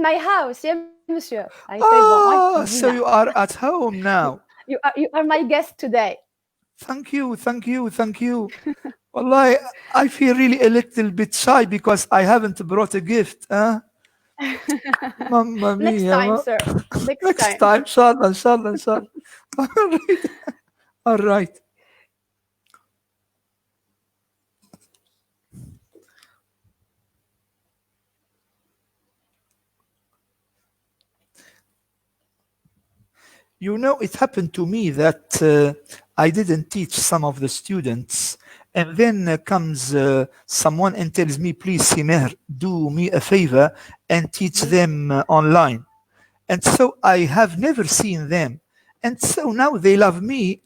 my house, yeah, monsieur. I say, bon, ouais, Oh, dis so bien. you are at home now. You are my guest today. Thank you, thank you, thank you. Wallahi, I feel really a little bit shy because I haven't brought a gift. Huh? Mamma Next mia. time, sir. Next Next time. time, inshallah, inshallah, inshallah. All right. All right. You know, it happened to me that I didn't teach some of the students, and then comes someone and tells me, please, Simer, do me a favor and teach them online. And so I have never seen them. And so now they love me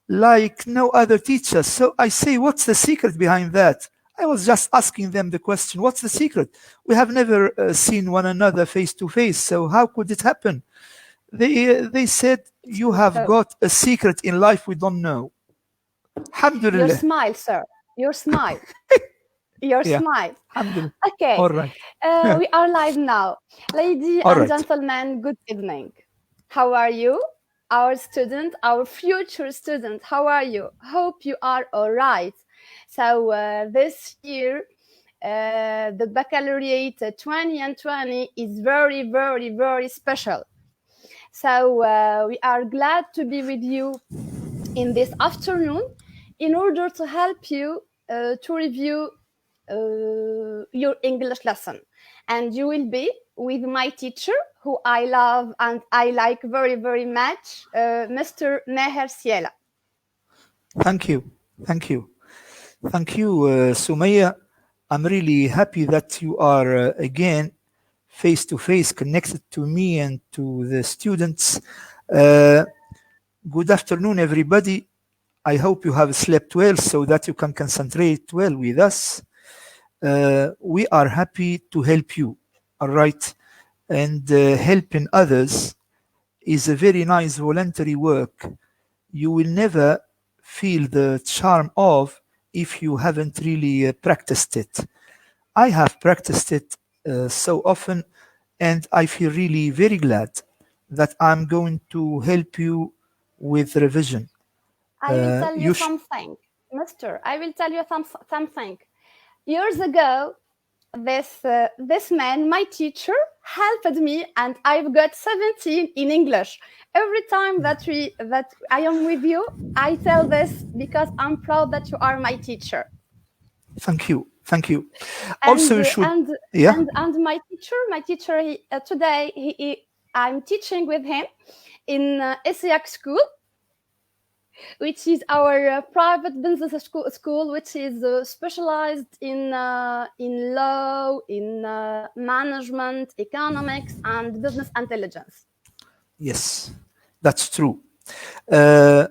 like no other teacher. So I say, what's the secret behind that? I was just asking them the question, what's the secret? We have never seen one another face to face. So how could it happen? They said, you have So, got a secret in life we don't know. your Alhamdulillah. smile, sir. Your smile. Your Yeah. smile. Alhamdulillah. Okay, All right. we are live now. Ladies All and right. gentlemen, good evening. How are you? Our student, our future student, how are you? Hope you are all right. So, this year, the baccalaureate 2020 is very, very, very special. So, we are glad to be with you in this afternoon in order to help you to review your English lesson. And you will be with my teacher, who I love and I like very, very much, Mr. Meher Siela. Thank you. Thank you. Thank you, Sumaya. I'm really happy that you are again face to face connected to me and to the students. Uh, Good afternoon, everybody. I hope you have slept well so that you can concentrate well with us. We are happy to help you, all right? And helping others is a very nice voluntary work. You will never feel the charm of if you haven't really practiced it. I have practiced it so often, and I feel really very glad that I'm going to help you with revision. I will tell you You sh- something, Mister. I will tell you something. Years ago, this man, my teacher, helped me, and I've got 17 in English. Every time that I am with you, I tell this because I'm proud that you are my teacher. Thank you, thank you. And Also, you should, and yeah, and my teacher today I'm teaching with him in ISIAC school, which is our private business school, which is specialized in law, in management, economics, and business intelligence. yes, that's true.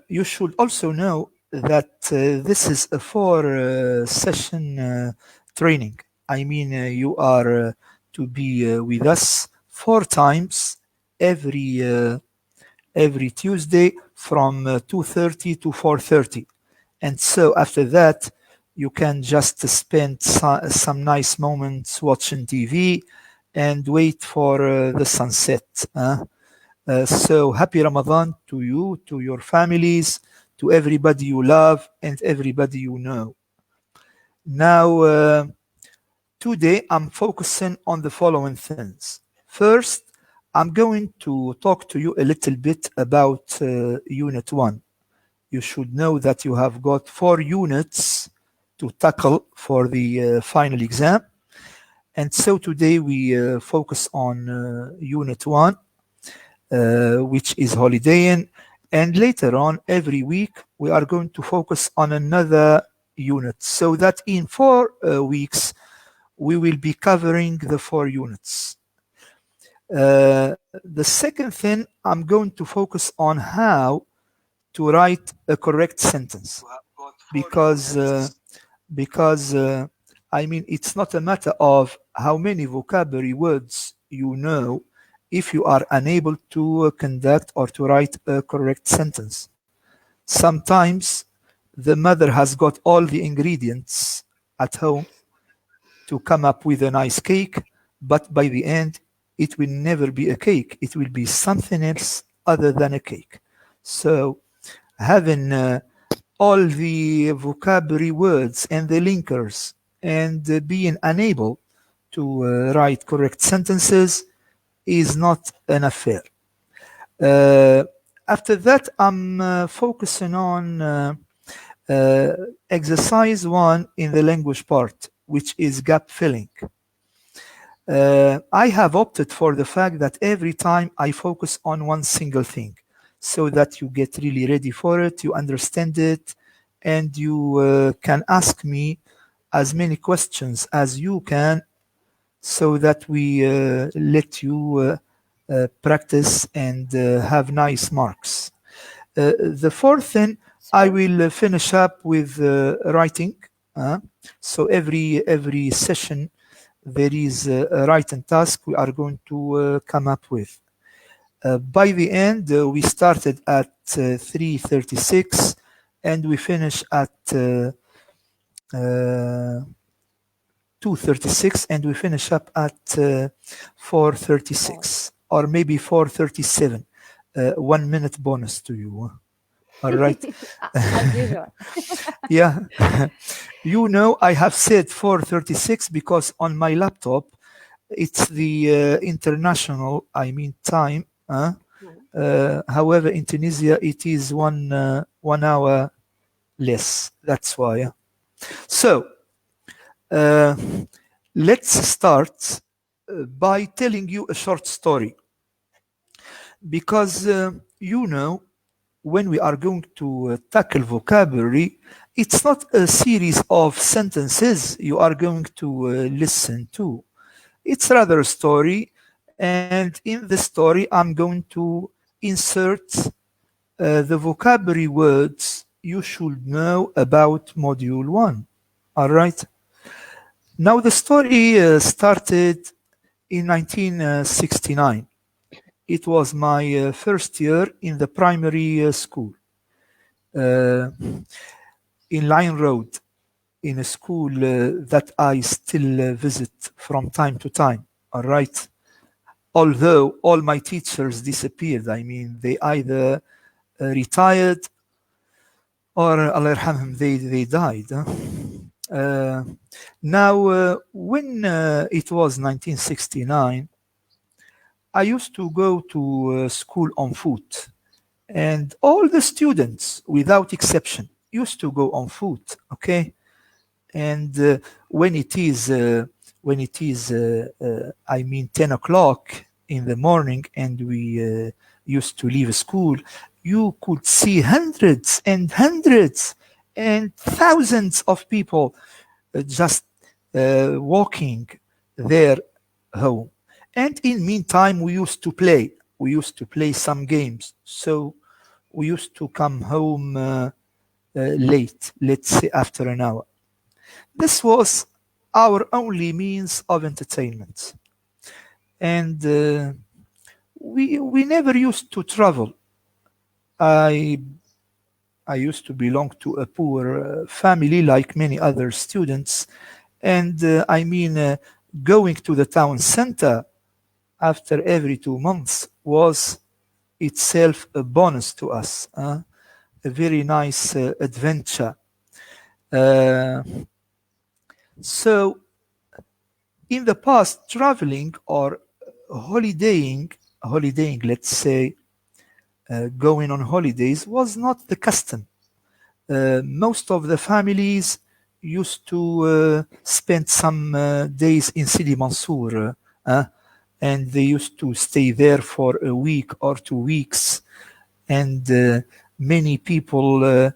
You should also know that this is a four session training. I mean, you are to be with us four times every every Tuesday from 2:30 to 4:30. And so after that, you can just spend some nice moments watching TV and wait for the sunset. So happy Ramadan to you, to your families, to everybody you love and everybody you know. Now, today I'm focusing on the following things. First, I'm going to talk to you a little bit about Unit 1. You should know that you have got 4 units to tackle for the final exam. And so today we focus on Unit 1, which is holidaying. And later on, every week, we are going to focus on another unit so that in 4 weeks, we will be covering the 4 units. The second thing, I'm going to focus on how to write a correct sentence because I mean it's not a matter of how many vocabulary words you know if you are unable to conduct or to write a correct sentence. Sometimes the mother has got all the ingredients at home to come up with a nice cake, but by the end it will never be a cake. It will be something else other than a cake. So having all the vocabulary words and the linkers and being unable to write correct sentences is not an affair. Uh, After that, I'm focusing on uh, exercise one in the language part, which is gap filling. I have opted for the fact that every time I focus on one single thing so that you get really ready for it, you understand it, and you can ask me as many questions as you can so that we let you practice and have nice marks. The fourth thing, I Sure. will finish up with writing. uh, so every session there is a writing task we are going to come up with. By the end, we started at 3:36 and we finish at uh, 2:36 and we finish up at Oh. 4:36 or maybe 4:37. 1 minute bonus to you. All right. As usual. Yeah. You know, I have said 4:36 because on my laptop it's the international, I mean, time. Mm. However, in Tunisia it is 1 hour less. That's why. So uh, let's start by telling you a short story because you know when we are going to tackle vocabulary, it's not a series of sentences you are going to listen to. It's rather a story, and in the story, I'm going to insert the vocabulary words you should know about Module 1. All right. Now, the story started in 1969. It was my first year in the primary school uh, in Line Road, in a school that I still visit from time to time. All right. Although all my teachers disappeared, I mean, they either retired or Allah yarhamhum, they died. Uh, Now, when it was 1969, I used to go to school on foot, and all the students, without exception, used to go on foot. Okay, and when it is I mean 10 o'clock in the morning and we used to leave school, you could see hundreds and hundreds and thousands of people just walking their home. And in meantime we used to play some games, so we used to come home late, let's say after an hour. This was our only means of entertainment. And we never used to travel. I I used to belong to a poor family like many other students, and I mean going to the town center after every 2 months was itself a bonus to us, a very nice adventure. Uh, so in the past, traveling or holidaying, let's say, going on holidays was not the custom. Most of the families used to spend some days in Sidi Mansour, and they used to stay there for a week or 2 weeks. And many people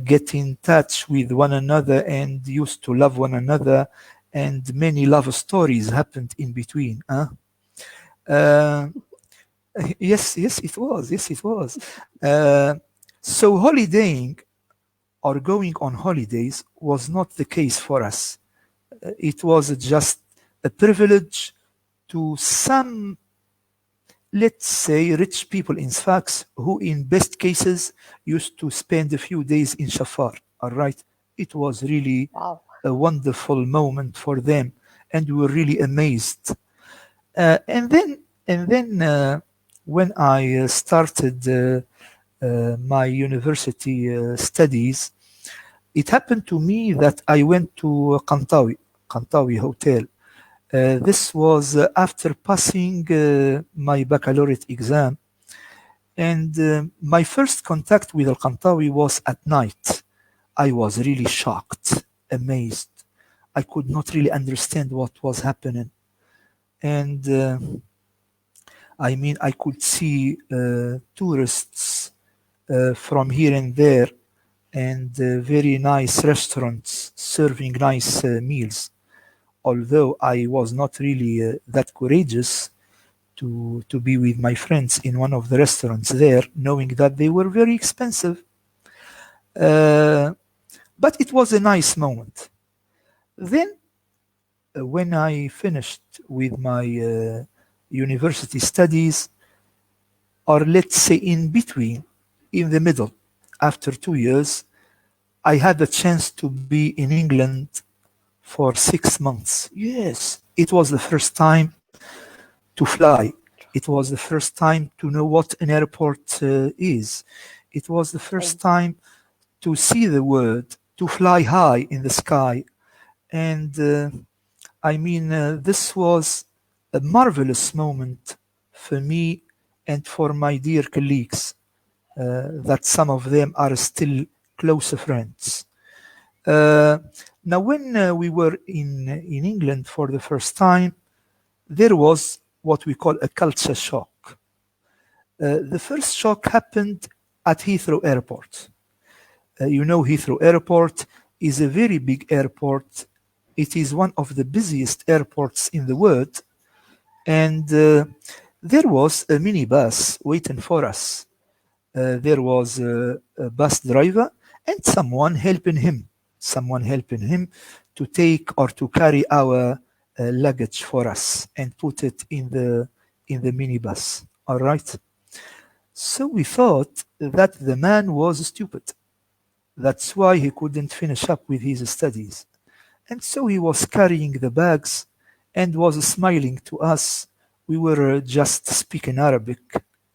get in touch with one another and used to love one another, and many love stories happened in between. Uh, yes, yes, it was. Yes, it was. Uh, so holidaying or going on holidays was not the case for us. It was just a privilege to some, let's say, rich people in Sfax who, in best cases, used to spend a few days in Shafar. All right. It was really Wow. a wonderful moment for them, and we were really amazed. And then when I started my university studies, it happened to me that I went to Kantawi Hotel. This was after passing my baccalaureate exam, and my first contact with Al Kantawi was at night. I was really shocked, amazed. I could not really understand what was happening. And I mean, I could see tourists from here and there, and very nice restaurants serving nice meals. Although I was not really that courageous to be with my friends in one of the restaurants there, knowing that they were very expensive. Uh, but it was a nice moment. Then, when I finished with my university studies, or let's say in between, in the middle, after 2 years, I had the chance to be in England for 6 months. Yes, it was the first time to fly. It was the first time to know what an airport is. It was the first time to see the world, to fly high in the sky. And I mean, this was a marvelous moment for me and for my dear colleagues, that some of them are still close friends. Uh, Now, when we were in England for the first time, there was what we call a culture shock. The first shock happened at Heathrow Airport. You know, Heathrow Airport is a very big airport. It is one of the busiest airports in the world. And there was a minibus waiting for us. There was a bus driver and someone helping him to take or to carry our luggage for us and put it in the minibus. All right. So we thought that the man was stupid. That's why he couldn't finish up with his studies. And so he was carrying the bags and was smiling to us. We were just speaking Arabic.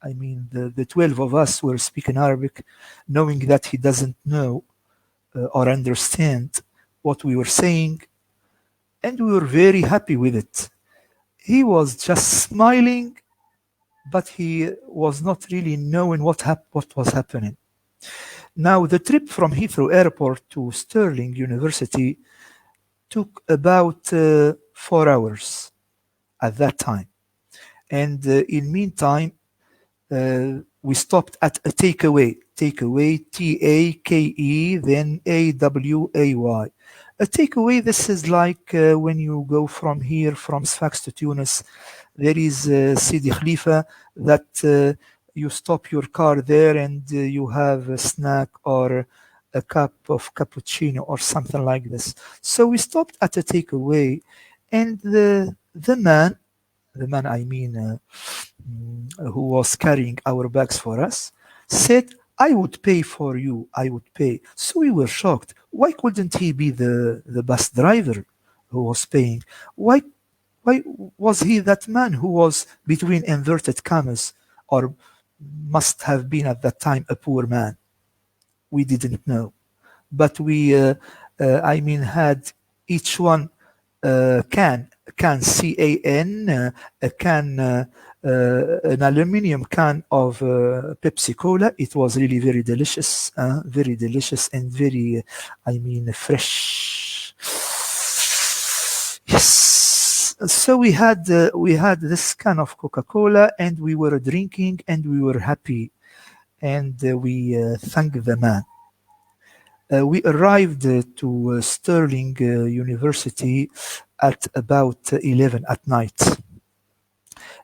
I mean, the 12 of us were speaking Arabic, knowing that he doesn't know or understand what we were saying. And we were very happy with it. He was just smiling, but he was not really knowing what was happening. Now, the trip from Heathrow Airport to Stirling University took about 4 hours at that time. And in meantime, we stopped at a takeaway, Take-A-K-E, then A-W-A-Y. A takeaway, this is like when you go from here, from Sfax to Tunis, there is Sidi Khalifa, that you stop your car there and you have a snack or a cup of cappuccino or something like this. So we stopped at a takeaway, and the man, I mean, who was carrying our bags for us, said, I would pay for you, I would pay. So we were shocked. Why couldn't he be the bus driver who was paying? Why was he that man who was, between inverted commas, or must have been at that time a poor man? We didn't know. But we, I mean, had each one can, can, a can, an aluminium can of Pepsi Cola. It was really very delicious and very, I mean, fresh. Yes. So we had this can of Coca-Cola, and we were drinking, and we were happy, and we thanked the man. We arrived to Stirling University at about 11 at night.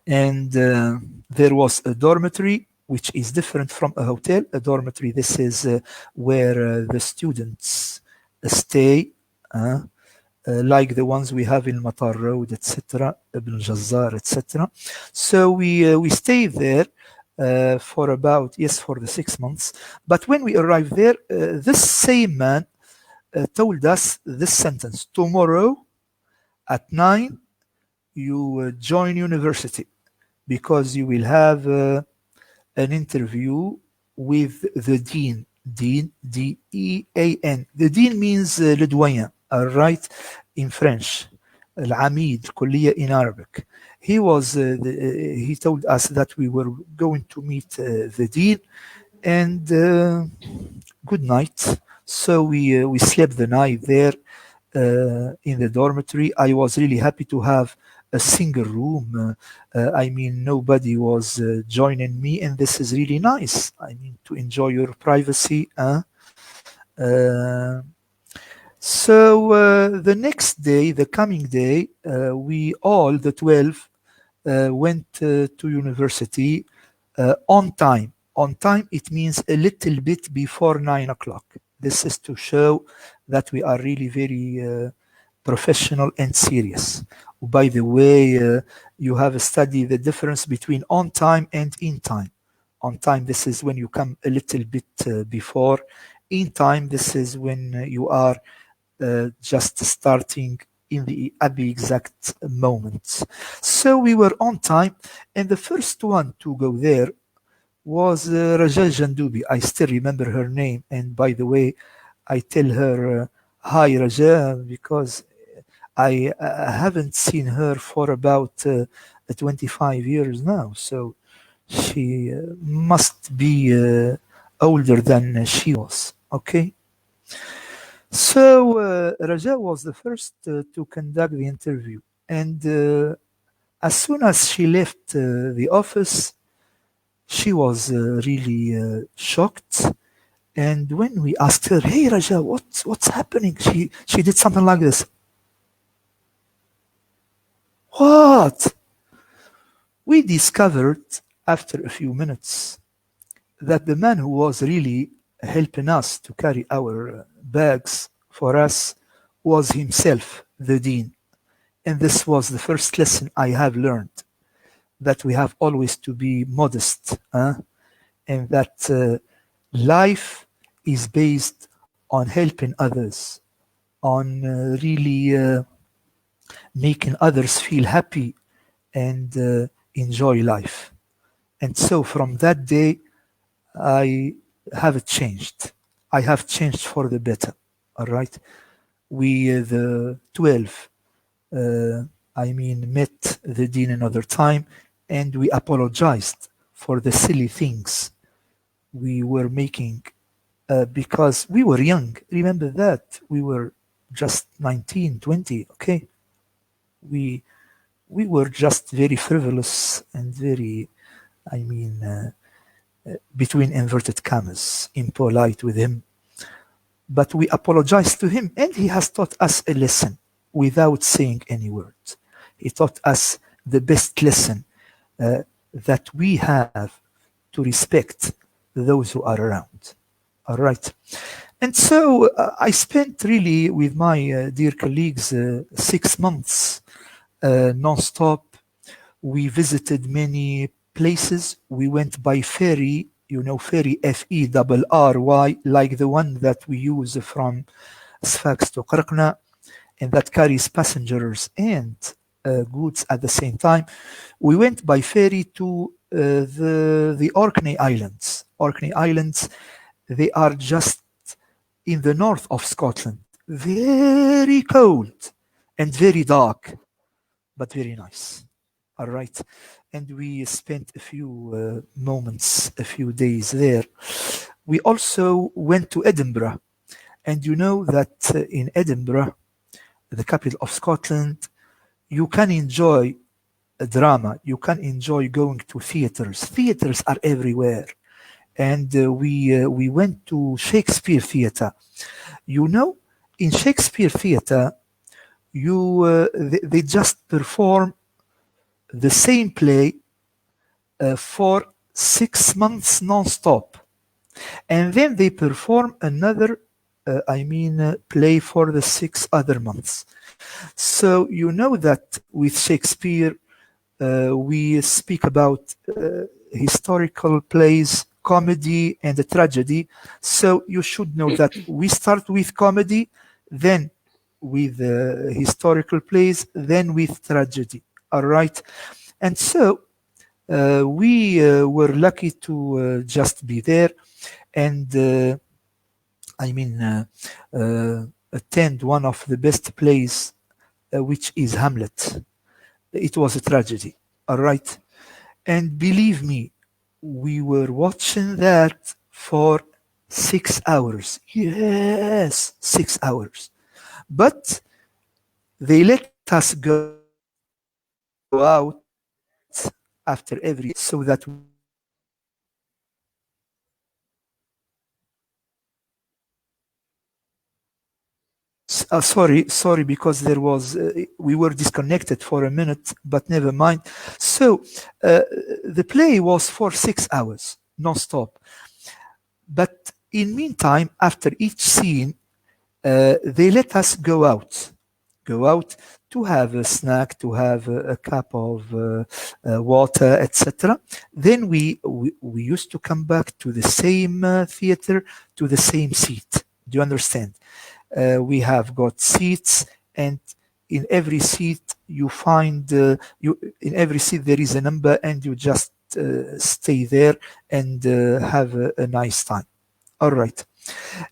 And there was a dormitory, which is different from a hotel. A dormitory, this is where the students stay, like the ones we have in Matar Road, etc., Ibn Jazzar, etc. So we stayed there for the 6 months. But when we arrived there, this same man told us this sentence: tomorrow at 9, you join university because you will have an interview with the dean. Dean, D-E-A-N. The dean means le doyen, all right, in French. Al-Amid, Kulliya in Arabic. He told us that we were going to meet the dean, and good night. So we slept the night there in the dormitory. I was really happy to have a single room. I mean, nobody was joining me, and this is really nice. I mean, to enjoy your privacy. Uh, the next day, the coming day, we all, the 12, went to university on time. On time, it means a little bit before 9 o'clock. This is to show that we are really very professional and serious. By the way, you have studied the difference between on time and in time. On time, this is when you come a little bit before. In time, this is when you are just starting at the exact moment. So we were on time, and the first one to go there was Raja Jandubi. I still remember her name, and by the way, I tell her hi Raja because I haven't seen her for about 25 years now. So she must be older than she was. Okay. So Raja was the first to conduct the interview, and as soon as she left the office, she was really shocked. And when we asked her, "Hey Raja, what's happening?" She did something like this. What? We discovered after a few minutes that the man who was really helping us to carry our bags for us was himself the dean. And this was the first lesson I have learned, that we have always to be modest, and that life is based on helping others, on really making others feel happy and enjoy life. And so from that day, I have changed. I have changed for the better. All right. We, the 12, met the dean another time, and we apologized for the silly things we were making because we were young. Remember that we were just 19, 20. Okay, we we were just very frivolous and very, I mean, between inverted commas, impolite with him. But we apologized to him, and he has taught us a lesson without saying any words. He taught us the best lesson that we have to respect those who are around. All right. And so I spent really with my dear colleagues 6 months non-stop. We visited many places. We went by ferry, ferry Ferry, like the one that we use from Sfax to Qarqna, and that carries passengers and goods at the same time. We went by ferry to the Orkney Islands. Orkney Islands, they are just in the north of Scotland. Very cold and very dark, but very nice. All right. And we spent a few moments, a few days there. We also went to Edinburgh. And you know that in Edinburgh, the capital of Scotland, you can enjoy a drama. You can enjoy going to theaters. Theaters are everywhere. And we went to Shakespeare Theatre. You know, in Shakespeare Theatre, they just perform the same play for 6 months non-stop, and then they perform another play for the 6 other months. So you know that with Shakespeare we speak about historical plays, comedy and a tragedy. So you should know that we start with comedy, then with historical plays, then with tragedy. All right. And so we were lucky to just be there and I mean, attend one of the best plays, which is Hamlet. It was a tragedy, all right? And believe me, we were watching that for 6 hours. Yes, 6 hours. But they let us go out after every scene so that we can sorry, because there was we were disconnected for a minute, but never mind. So uh, the play was for 6 hours non-stop. But in meantime, after each scene, they let us go out to have a snack, to have a cup of water, etc. Then we used to come back to the same theater, to the same seat. Do you understand? We have got seats, and in every seat you find you in every seat there is a number, and you just stay there and have a nice time. All right.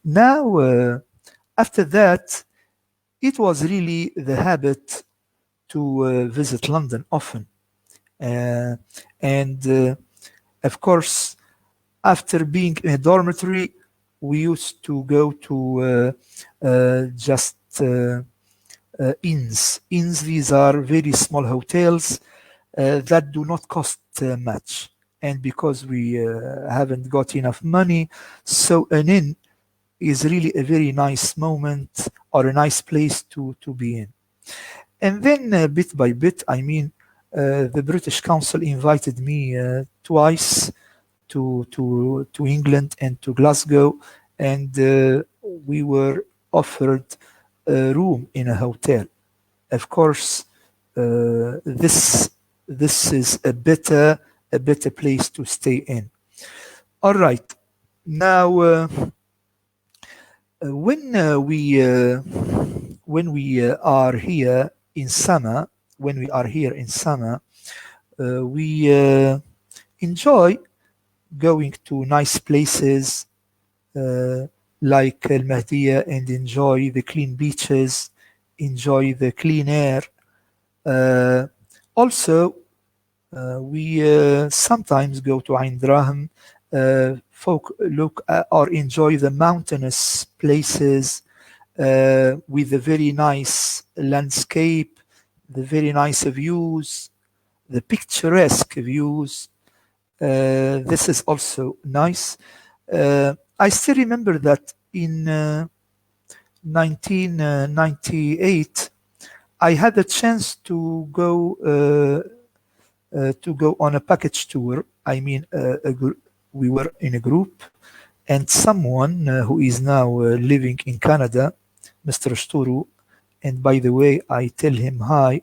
Now, after that, it was really the habit to visit London often. Uh, and of course, after being in a dormitory, we used to go to just inns. Inns, these are very small hotels that do not cost much. And because we haven't got enough money, so an inn is really a very nice moment or a nice place to be in. And then bit by bit, the British Council invited me twice to England and to Glasgow, and we were offered a room in a hotel. Of course, this is a better place to stay in. All right. Now, when we are here in summer, we enjoy going to nice places uh, like Al Mahdiya and enjoy the clean beaches, enjoy the clean air. Uh, Also, we sometimes go to Ain Drahm, folk look or enjoy the mountainous places with the very nice landscape, the very nice views, the picturesque views. This is also nice. I still remember that in 1998, I had a chance to go on a package tour. We were in a group, and someone who is now living in Canada, Mr. Sturu, and by the way, I tell him hi,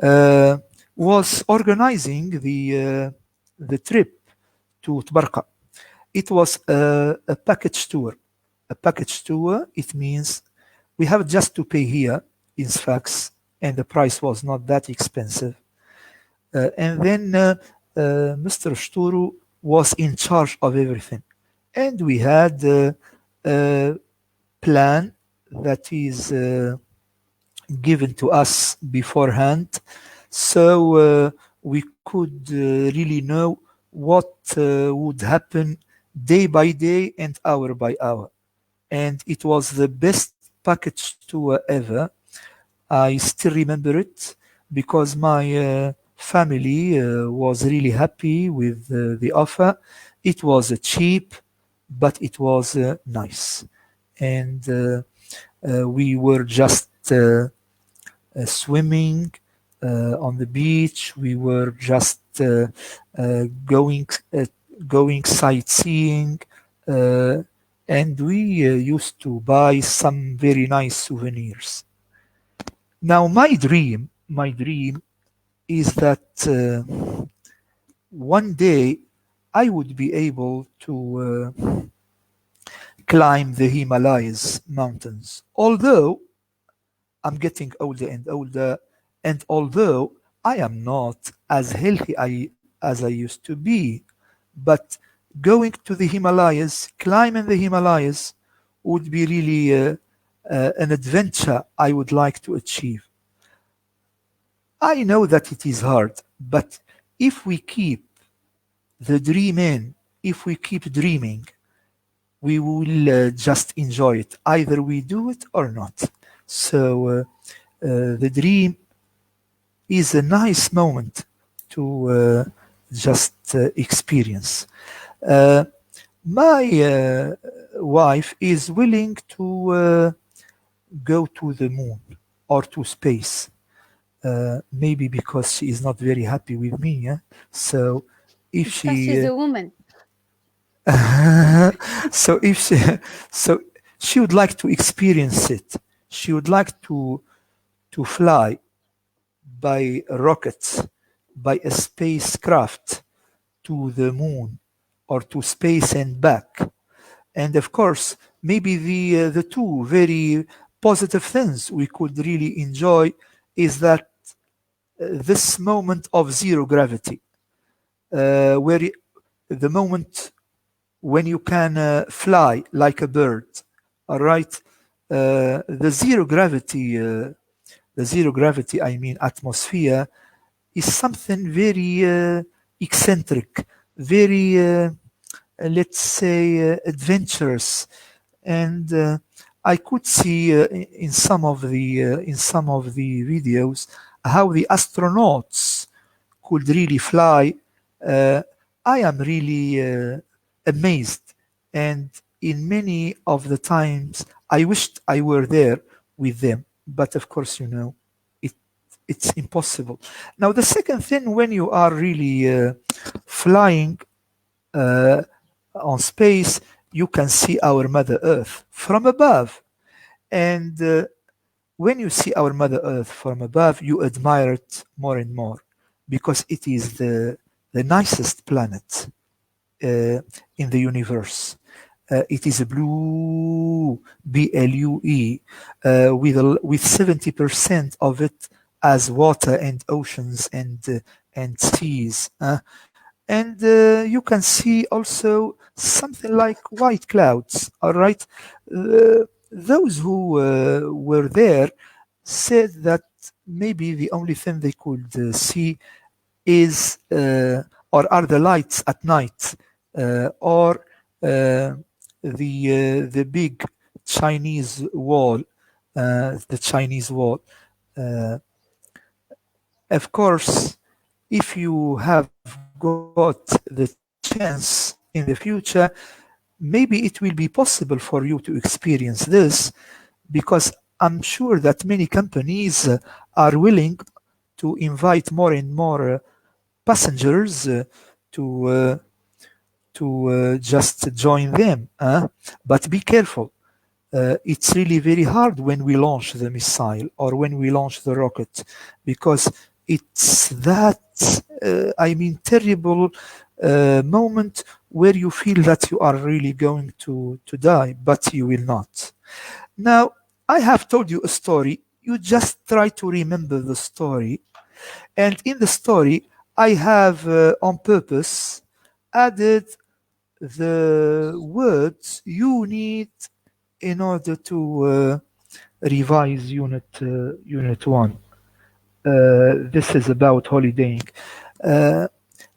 uh, was organizing the trip to Tbarka. It was a package tour. A package tour, it means we have just to pay here in Sfax, and the price was not that expensive. And then Mr. Sturu was in charge of everything. And we had a plan that is given to us beforehand. So we could really know what would happen day by day and hour by hour. And it was the best package tour ever. I still remember it because my family was really happy with the offer. It was cheap, but it was nice. And we were just swimming on the beach. We were just uh, going uh, going sightseeing, uh, and we used to buy some very nice souvenirs. Now, my dream is that one day I would be able to climb the Himalayas mountains. Although I'm getting older and older, and although I am not as healthy as I used to be, but going to the Himalayas, climbing the Himalayas, would be really an adventure I would like to achieve. I know that it is hard, but if we keep the dream in, if we keep dreaming, we will just enjoy it. Either we do it or not. So the dream is a nice moment to just experience. Uh, my wife is willing to go to the moon or to space. Maybe because she is not very happy with me. Yeah? So if Because she's she a woman. so if she so she would like to experience it. She would like to fly by rockets, by a spacecraft to the moon or to space and back. And of course, maybe the two very positive things we could really enjoy is that this moment of zero gravity, where the moment when you can fly like a bird, all right. The zero gravity, I mean atmosphere, is something very eccentric, very let's say adventurous, and I could see in some of the videos how the astronauts could really fly. Uh, I am really amazed, and in many of the times I wished I were there with them, but of course, it it's impossible. Now, the second thing, when you are really flying uh, on space, you can see our Mother Earth from above. And when you see our Mother Earth from above, you admire it more and more because it is the nicest planet in the universe. It is a blue, BLUE, with 70% of it as water and oceans and seas. And you can see also something like white clouds. All right, those who were there said that maybe the only thing they could see is or are the lights at night, or the big Chinese wall, the Chinese wall. Uh, of course, if you have got the chance in the future, maybe it will be possible for you to experience this, because I'm sure that many companies are willing to invite more and more passengers to just join them. But be careful. It's really very hard when we launch the missile or when we launch the rocket, because it's that I mean terrible moment where you feel that you are really going to die, but you will not. Now, I have told you a story. You just try to remember the story, and in the story, I have on purpose added the words you need in order to revise unit 1. This is about holidaying. Uh,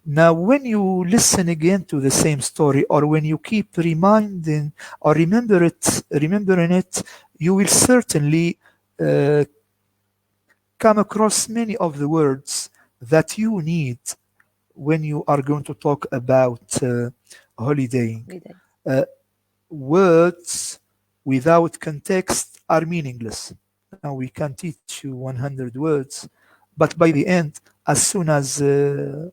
Now, when you listen again to the same story, or when you keep reminding or remembering it, you will certainly uh, come across many of the words that you need when you are going to talk about holidaying. Holiday. Uh, Words without context are meaningless. Now, we can teach you 100 words, but by the end, as soon as the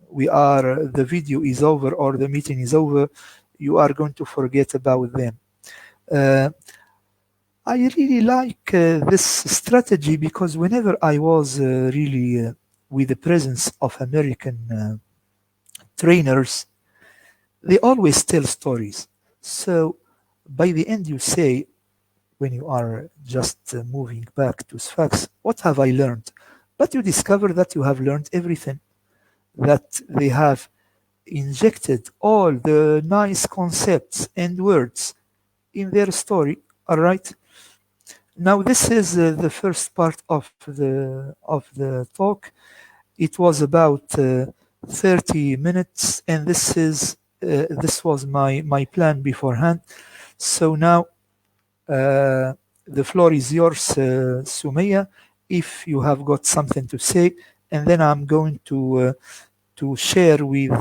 video is over or the meeting is over, you are going to forget about them. Uh, I really like this strategy because whenever I was really with the presence of American trainers, they always tell stories. So by the end, you say, when you are just moving back to Sfax, what have I learned? but you discover that you have learned everything, that they have injected all the nice concepts and words in their story. All right. Now this is the first part of the talk. It was about 30 minutes, and this was my plan beforehand. So now the floor is yours, Sumaya, if you have got something to say, and then I'm going to share with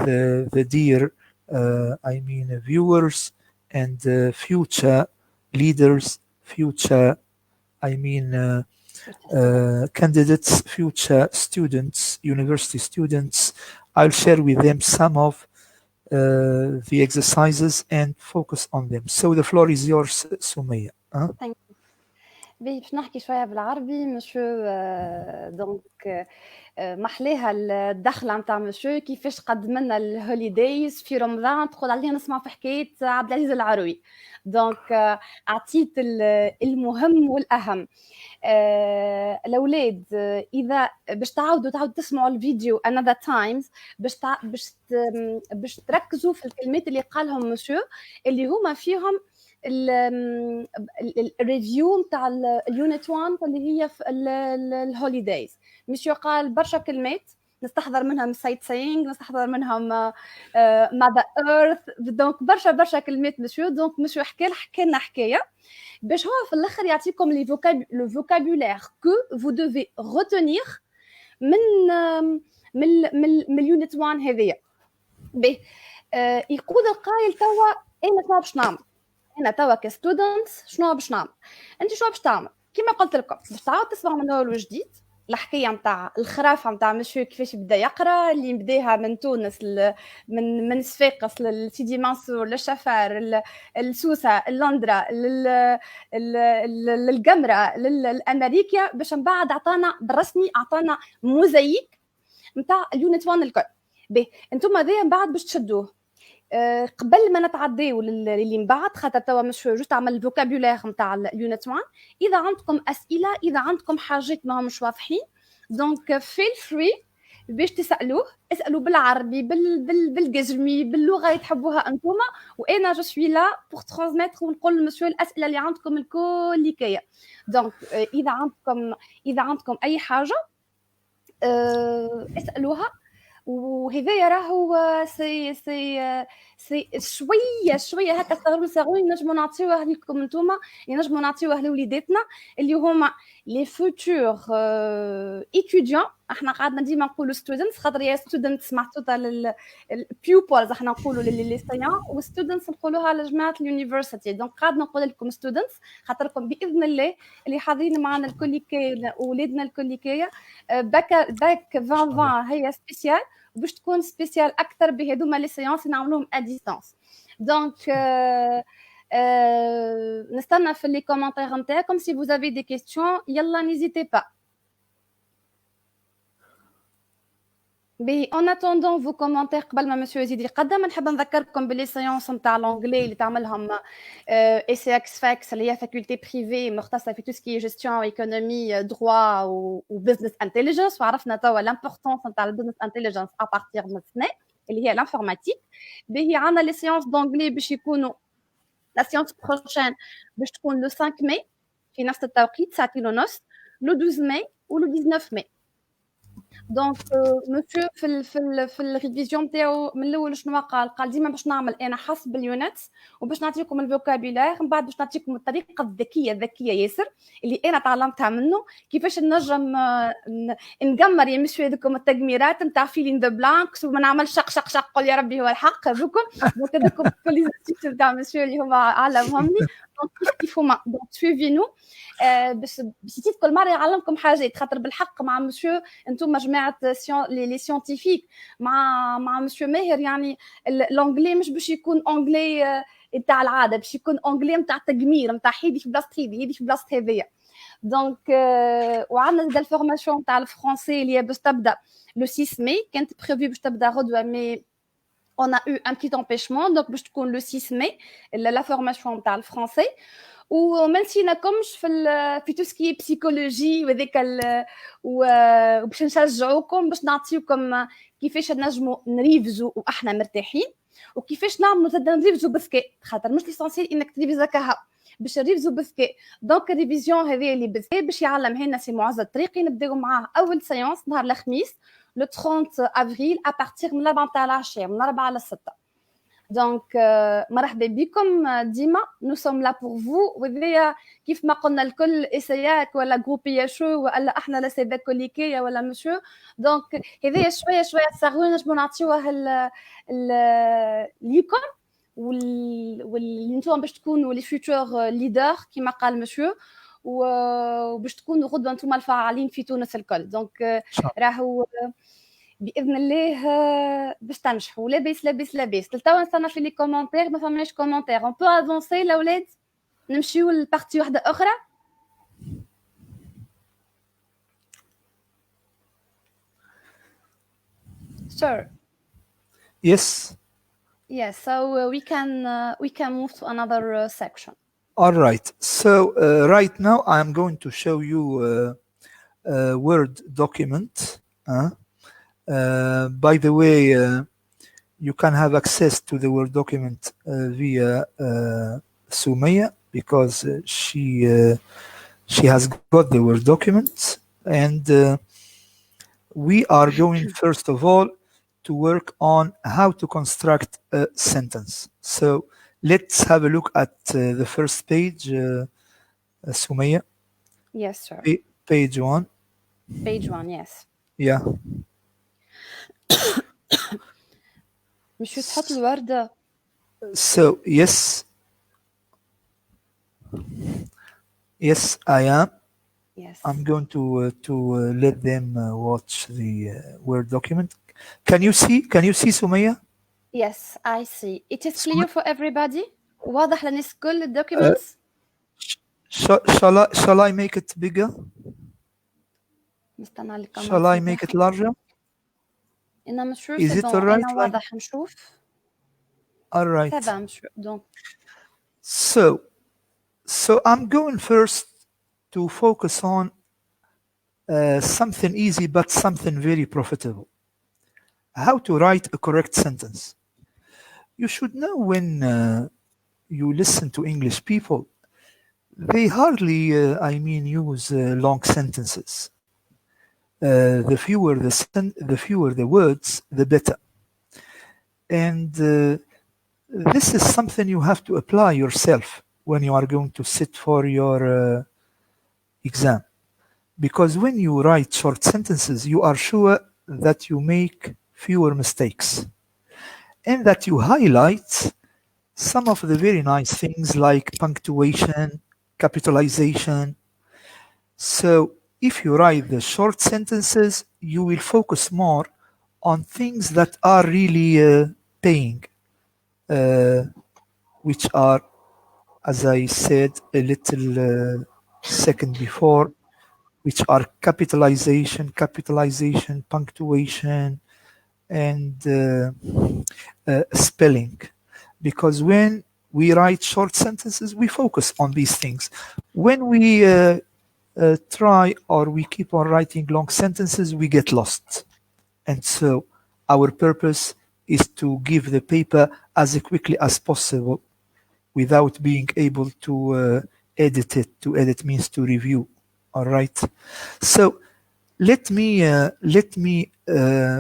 the dear, viewers and future leaders, future, I mean, candidates, future students, university students. I'll share with them some of the exercises and focus on them. So the floor is yours, Sumaya. Thank you. باش نحكي شويه بالعربي مسيو دونك محلاها الدخله نتاع مسيو كيفاش قدم لنا الهوليدايز في رمضان تقول علينا نسمع في حكايه عبد العزيز العروي دونك اعطيت المهم والاهم الاولاد اذا باش تعاودوا تسمعوا الفيديو another times باش تركزوا في الكلمات اللي قالهم مسيو اللي هما فيهم الريفيو نتاع اليونت 1 اللي هي في الهوليدايز. مسيو قال برشا كلمات نستحضر منهم سايت ساينغ، نستحضر منهم ماذر ايرث، دونك برشا كلمات مسيو. دونك مسيو حكى لنا حكايه باش هو في الاخر يعطيكم لو فوكابولير كو فو دوفي روتينير من اليونت 1 هذيا. باهي يقول القايل توا انا شنو باش نعمل؟ انا توا كستودنت شنو باش نعمل؟ انت شنو باش تعمل؟ كيما قلت لكم باش تعاود تسمع من اول وجديد الحكايه نتاع الخرافه نتاع مسيو كيفاش بدا يقرا، اللي بداها من تونس من صفاقس لسيدي منصور للشفار لسوسه لندرا للقمره للامريكا، باش من بعد عطانا بالرسمي عطانا موزايك نتاع اليونت 1 الكل. باهي انتم هذايا من بعد باش تشدوه قبل ما نتعداو اللي من بعد، خاطر توا مش جوست عمل الفوكابولير نتاع اليونت 1. اذا عندكم اسئله، اذا عندكم حاجات ما همش واضحين، دونك فيل فري باش تسالوه، اسالوا بالعربي بالجزمي باللغه اللي تحبوها انتوما، وانا جو سوي لا بور ترانسميتر ونقول للمسيو الاسئله اللي عندكم الكل لكايه. دونك اذا عندكم اي حاجه اسالوها. وهذايا راهو سي شويه هكا صغروني نجمو نعطيوه لكم نتوما، نجمو نعطيوه لوليداتنا اللي هما لي فوتور ايتيديون. احنا قعدنا ديما نقولوا ستودنتس خاطر يا ستودنتس محطوطه للبيوبلز، احنا نقولوا للليسيان، وستودنتس نقولوها على جماعه اليونيفرسيتي. دونك قعدنا نقول لكم ستودنتس خاطركم باذن الله اللي حاضرين معنا الكليكيه ولادنا الكليكيه باك 2020 هي سبيسيال، وباش تكون سبيسيال اكثر بهذوما لي سيونس نعملوهم ا ديستانس. دونك نستنى في لي كومونتير نتاعكم سي vous avez des questions، يلا n'hésitez pas. بي اون اتوندون فو كومونتير قبل ما مسيو يزيد يقدم، نحب نذكركم باللي سيونس نتاع لونجلي اللي تعملهم اي سي اكس فاكس اللي هي فاكولتي بريفي مختصه في تو سكي جيستيون ايكونومي دروا وبزنس انتليجنس، وعرفنا توا لامبورطونس نتاع البزنس انتليجنس ا بارتير من السنه اللي هي لانفورماتيك. باهي عندنا لي سيونس دونجلي باش يكونوا لا سيونس بروشين باش تكون لو 5 ماي في نفس التوقيت ساعتين ونص، لو 12 ماي ولو 19 ماي. دونك مسيو في الريفيزيون نتاعو من الاول شنو قال ديما باش نعمل انا حسب اليونتس وباش نعطيكم الفوكابولير، من بعد باش نعطيكم الطريقه الذكيه ياسر اللي انا تعلمتها منه، كيفاش نجم نقمر يا مسيو هذوكم التقميرات نتاع فيلين دو بلانكس وما نعمل شق قول يا ربي هو الحق هذوكم. دونك هذوكم كل لي نتاع مسيو اللي هما علمهم لي، دونك كيف هما دونك سويفينو باش كل مره يعلمكم حاجات، خاطر بالحق مع مسيو انتم جماعه لي سيانتيفيك مع مسيو ماهر، يعني لونجلي مش باش يكون اونجلي نتاع العاده، باش يكون اونجلي نتاع تقمير نتاع هذه في بلاصه هذه في بلاصه هذيا. دونك وعندنا زاد الفورماسيون تاع الفرونسي اللي هي باش تبدا لو 6 ماي، كانت بريفي باش تبدا غدوه مي on a eu un petit empêchement donc باش تكون le 6 mai la formation نتاع الفرنسي وما نسيناكمش في تو سكي بسيكولوجي وهذاك وباش نشجعوكم باش نعطيوكم كيفاش نجموا نريفزوا واحنا مرتاحين وكيفاش نعملوا زاد نريفزوا بذكاء خاطر مش ليسونسيال انك تريفز هكا باش نريفزوا بذكاء دونك الريفيزيون هذه اللي بذكاء باش يعلمها لنا سي معز الطريقي نبداو معاه اول سيونس نهار الخميس لو 30 افريل ابارتيغ من 4 تاع العشيه من 4 ل 6 دونك مرحبا بكم ديما نو سوم لا بور فو وذيا كيف ما قلنا الكل اسياك ولا جروبي شو ولا احنا لا سيدا كوليكيه ولا مشو دونك هذيا شويه شويه تصغروا نجموا نعطيوها ليكم واللي نتوما باش تكونوا لي فيوتور ليدر كيما قال مشو وباش تكونوا غدوه نتوما الفعالين في تونس الكل دونك راهو باذن الله باش تنجحوا لاباس لاباس لاباس توا نستنى في لي كومونتير ما فماش كومونتير اون بو افونسي الاولاد نمشيو لبارتي واحده اخرى sure Yes. yes so we can move to another section. All right. So right now I'm going to show you a Word document. By the way, you can have access to the Word document via Sumaya because she has got the Word document, and we are going first of all to work on how to construct a sentence. So let's have a look at the first page, Sumaya. Yes, sir. Page 1. Page 1, yes. Yeah. مش تحط الوردة. So yes, I am. Yes. I'm going to let them watch the Word document. Can you see Sumaya? Yes, I see. It is clear for everybody. واضح للناس كل documents. Shall I make it bigger? Shall I make it larger? أنا مش Is it all right? أنا واضح نشوف. All right. تمام donc. So I'm going first to focus on something easy but something very profitable. How to write a correct sentence. You should know when you listen to English people, they hardly, use long sentences. The fewer the words, the better. And this is something you have to apply yourself when you are going to sit for your exam. Because when you write short sentences, you are sure that you make fewer mistakes and that you highlight some of the very nice things like punctuation, capitalization. So if you write the short sentences, you will focus more on things that are really paying, which are, as I said a little second before, which are capitalization, punctuation, and spelling. Because when we write short sentences, we focus on these things. When we try or we keep on writing long sentences, we get lost. And so our purpose is to give the paper as quickly as possible without being able to edit it. To edit means to review. All right. So let me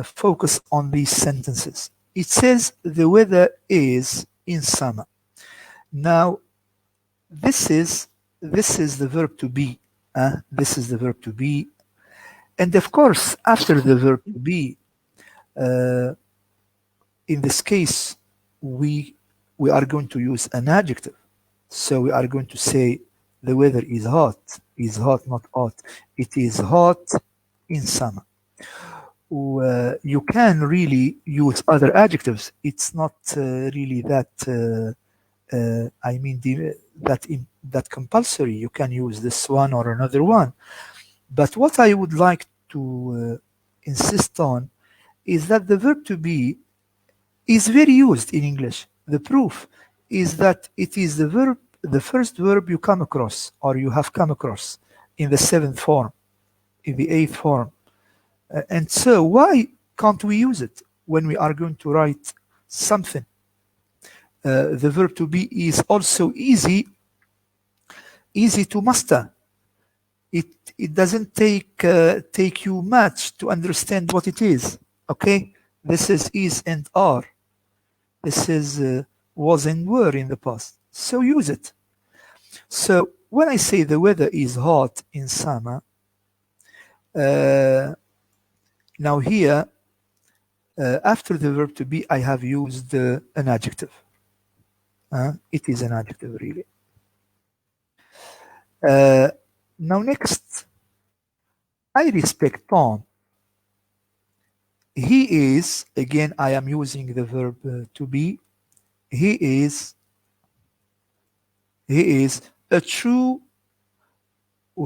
focus on these sentences. It says the weather is in summer. Now, this is the verb to be. This is the verb to be, and of course, after the verb to be, in this case, we are going to use an adjective. So we are going to say the weather is hot. Is hot, not hot. It is hot in summer. You can really use other adjectives. It's not really that. That compulsory. You can use this one or another one. But what I would like to insist on is that the verb to be is very used in English. The proof is that it is the first verb you come across or you have come across in the seventh form, in the eighth form. And so why can't we use it when we are going to write something? The verb to be is also easy to master. It doesn't take you much to understand what it is. Okay, this is and are. This is was and were in the past. So use it. So when I say the weather is hot in summer, uh, now here after the verb to be, I have used an adjective. It is an adjective, really. Uh, Now next, I respect Tom. He is, again, I am using the verb to be. He is, he is a true,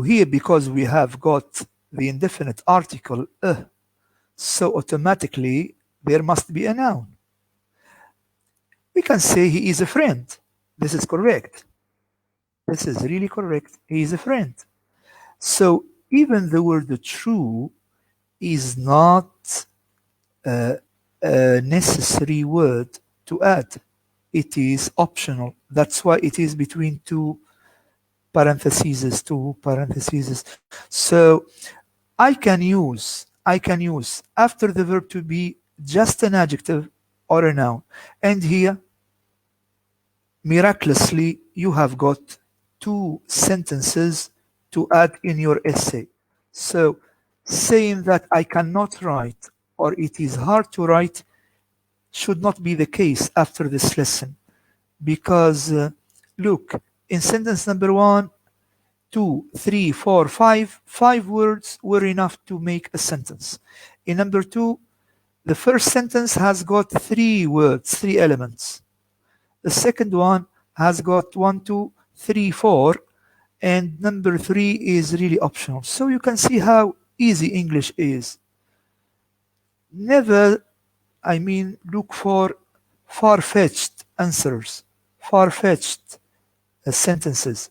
here because we have got the indefinite article, so automatically there must be a noun. We can say he is a friend. This is correct. This is really correct. He is a friend. So even the word true is not a necessary word to add. It is optional. That's why it is between two parentheses, So I can use after the verb to be just an adjective or a noun. And here, miraculously, you have got two sentences to add in your essay. So saying that I cannot write or it is hard to write should not be the case after this lesson, because look, in sentence number 1, 2, 3, 4, 5, 5 words were enough to make a sentence. In number 2, the first sentence has got 3 words, 3 elements. The second one has got 1, 2, 3, 4, and number 3 is really optional. So you can see how easy English is. Never, look for far-fetched answers, far-fetched sentences.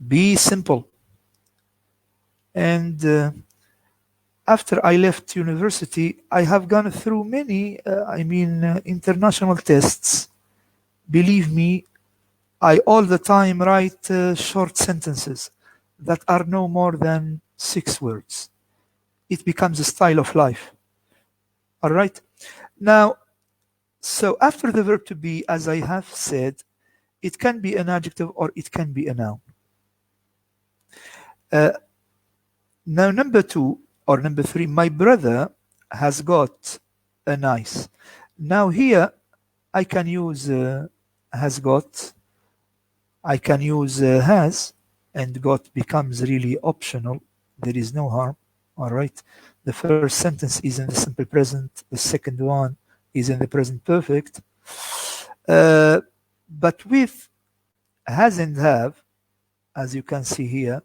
Be simple. And after I left university, I have gone through many, international tests. Believe me, I all the time write short sentences that are no more than 6 words. It becomes a style of life. All right. Now, so after the verb to be, as I have said, it can be an adjective or it can be a noun. Now, number 2 or number 3, my brother has got a nice. Now here, I can use has got. I can use has, and got becomes really optional. There is no harm. All right. The first sentence is in the simple present. The second one is in the present perfect. But with has and have, as you can see here,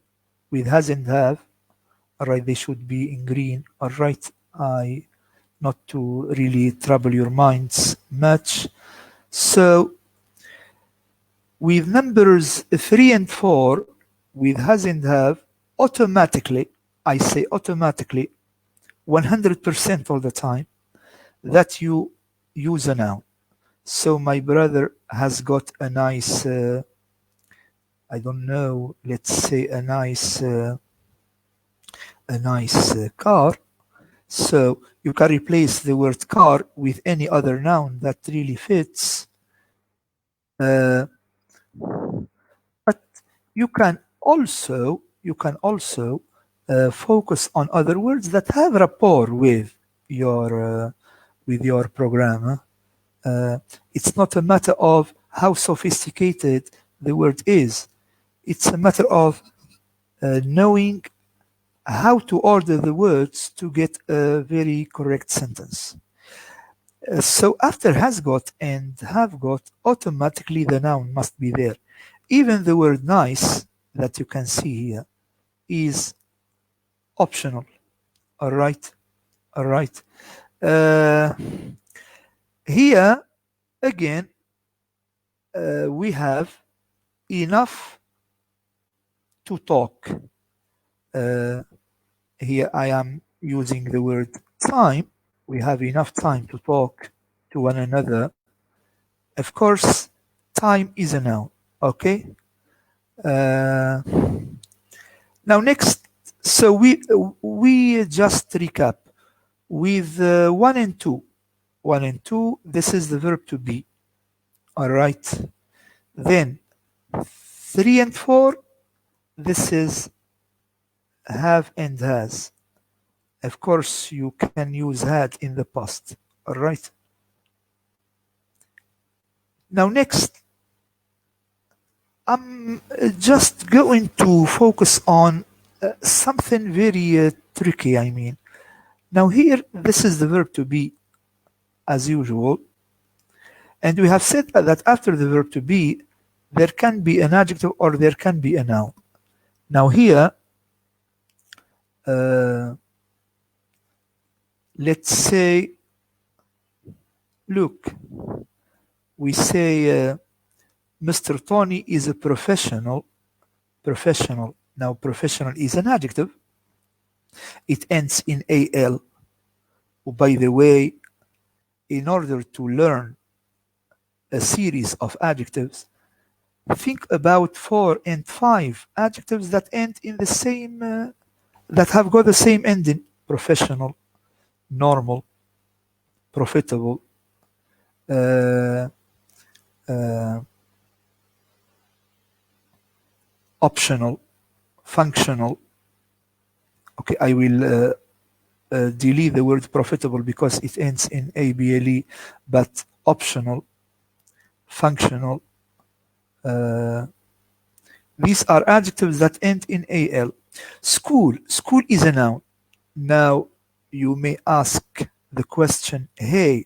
with has and have, all right, they should be in green. All right, not to really trouble your minds much. So with numbers 3 and 4, with has and have, automatically, I say automatically, 100% all the time, that you use a noun. So my brother has got a nice, I don't know, let's say a nice car. So you can replace the word car with any other noun that really fits. But you can also focus on other words that have rapport with your program. It's not a matter of how sophisticated the word is. It's a matter of knowing how to order the words to get a very correct sentence. So after has got and have got, automatically the noun must be there. Even the word nice that you can see here is optional. All right. Here again, we have enough to talk. Uh, Here I am using the word time. We have enough time to talk to one another. Of course, time is a noun. Okay. Uh, Now next, so we just recap with one and two. One and two. This is the verb to be. All right. Then three and four. This is have and has. Of course, you can use had in the past. All right. Now next, I'm just going to focus on something very tricky. I mean, now here, this is the verb to be as usual. And we have said that after the verb to be, there can be an adjective or there can be a noun. Now here, uh, let's say, look, we say Mr. Tony is a professional. Professional. Now, professional is an adjective. It ends in al. By the way, in order to learn a series of adjectives, think about 4 and 5 adjectives that end in the same, that have got the same ending: professional, normal, profitable, uh, uh, optional, functional. Okay, I will delete the word profitable because it ends in able, but optional, functional. Uh, these are adjectives that end in al. School. School is a noun. Now you may ask the question, hey,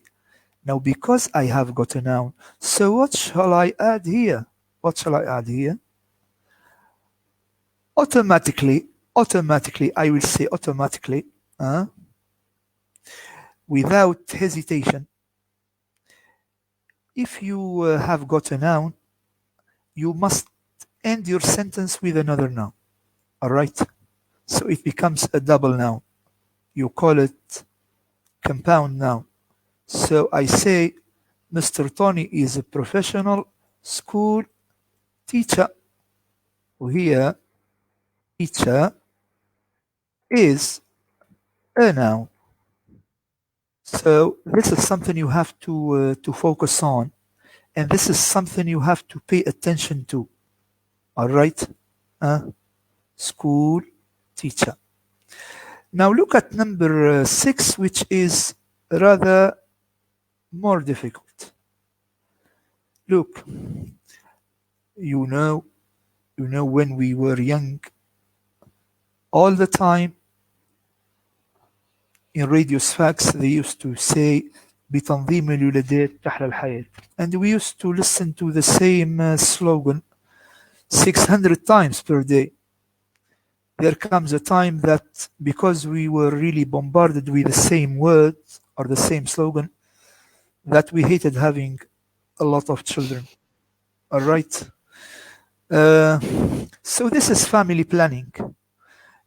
now because I have got a noun, so what shall I add here? What shall I add here? Automatically, I will say automatically, without hesitation, if you have got a noun, you must end your sentence with another noun. All right? So it becomes a double noun. You call it compound noun. So I say, Mr. Tony is a professional school teacher. Here, teacher is a noun. So this is something you have to focus on, and this is something you have to pay attention to. All right, school teacher. Now look at number 6, which is rather more difficult. Look, you know, when we were young, all the time in radio facts they used to say بتنظيم الولادات تحلى الحياة, and we used to listen to the same slogan 600 times per day. There comes a time that because we were really bombarded with the same words or the same slogan, that we hated having a lot of children. All right. So this is family planning,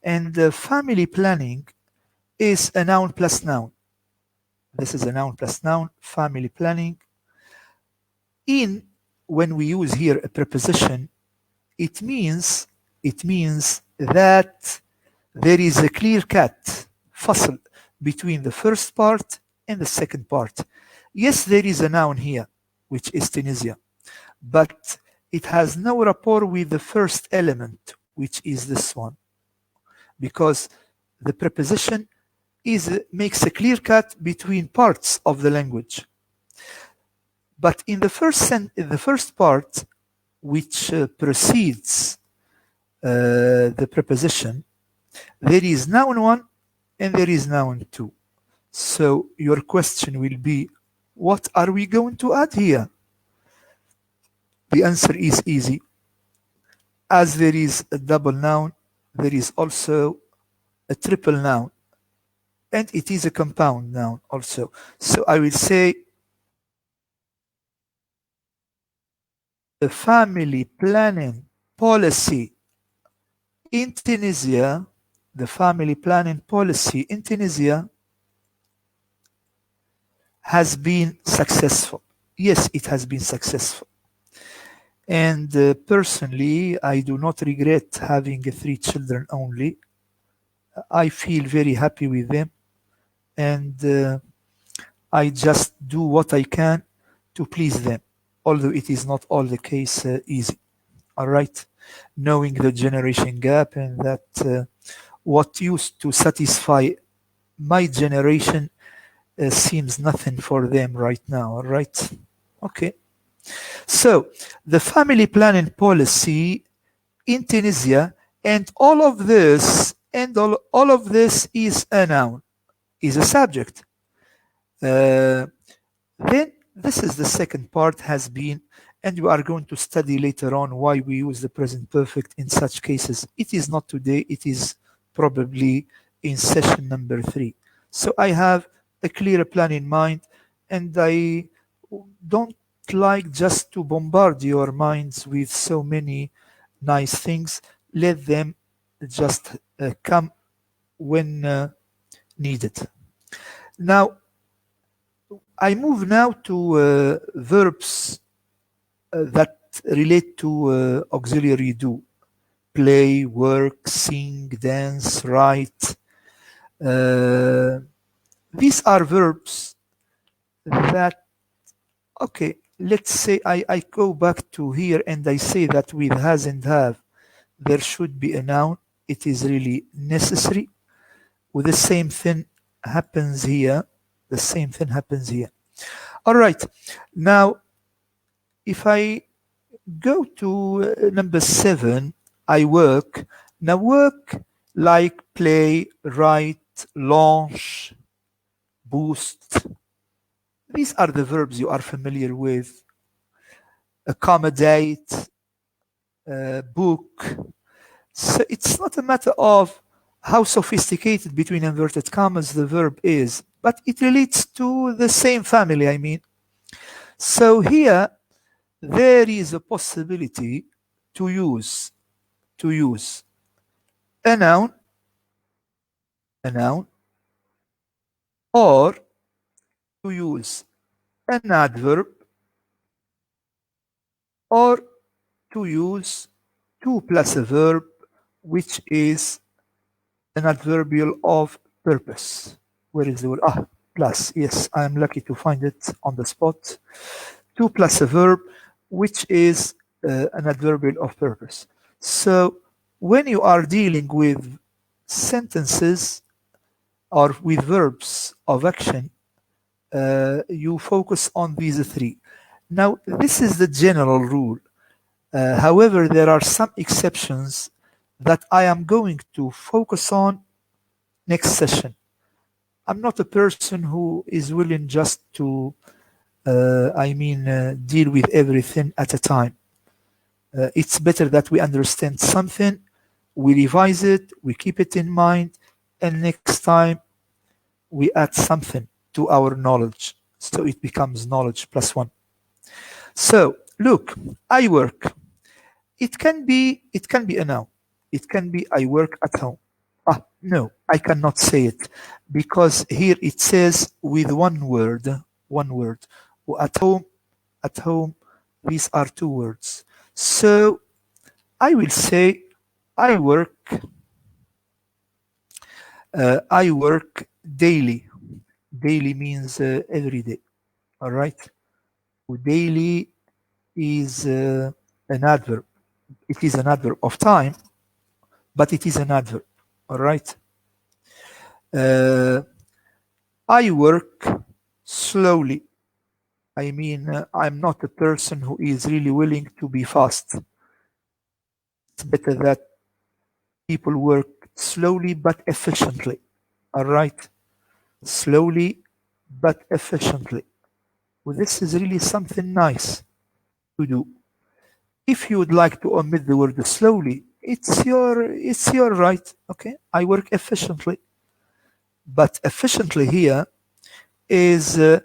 and family planning is a noun plus noun. This is a noun plus noun, family planning. When we use here a preposition, it means that there is a clear-cut فصل between the first part and the second part. Yes, there is a noun here, which is Tunisia, but it has no rapport with the first element, which is this one, because the preposition makes a clear cut between parts of the language. But in the first part, which precedes the preposition, there is noun 1 and there is noun 2. So your question will be, what are we going to add here? The answer is easy. As there is a double noun, there is also a triple noun, and it is a compound noun also. So I will say the family planning policy in Tunisia, the family planning policy in Tunisia has been successful. Yes, it has been successful. And personally, I do not regret having three children only. I feel very happy with them, and I just do what I can to please them, although it is not all the case easy. All right, knowing the generation gap and that what used to satisfy my generation seems nothing for them right now. All right, okay. So the family planning policy in Tunisia, and all of this is a noun, is a subject. Uh, then this is the second part has been, and we are going to study later on why we use the present perfect in such cases. It is not today, it is probably in session number 3. So I have a clear plan in mind, and I don't like just to bombard your minds with so many nice things. Let them just come when needed. Now, I move now to verbs that relate to auxiliary do. Play, work, sing, dance, write. Uh, these are verbs that, okay, let's say I go back to here and I say that with has and have, there should be a noun. It is really necessary. With the same thing happens here. The same thing happens here. All right. Now, if I go to number 7, I work. Now, work like play, write, launch, boost. These are the verbs you are familiar with. Accommodate, book. So it's not a matter of how sophisticated between inverted commas the verb is, but it relates to the same family, I mean. So here, there is a possibility to use a noun, a noun, or to use an adverb, or to use to plus a verb, which is an adverbial of purpose. Where is the word? Ah, plus. Yes, I am lucky to find it on the spot. To plus a verb, which is an adverbial of purpose. So when you are dealing with sentences or with verbs of action, you focus on these three. Now, this is the general rule. However, there are some exceptions that I am going to focus on next session. I'm not a person who is willing just to, deal with everything at a time. It's better that we understand something, we revise it, we keep it in mind, and next time we add something to our knowledge. So it becomes knowledge plus one. So look, I work. It can be a noun. It can be I work at home. Ah, no, I cannot say it because here it says with one word, one word. At home, these are two words. So I will say I work daily. Daily means every day. All right. Daily is an adverb. It is an adverb of time, but it is an adverb. All right. I work slowly. I mean, I'm not a person who is really willing to be fast. It's better that people work slowly but efficiently. All right. Slowly but efficiently. Well, this is really something nice to do. If you would like to omit the word slowly, it's your right. Okay, I work efficiently, but efficiently here is an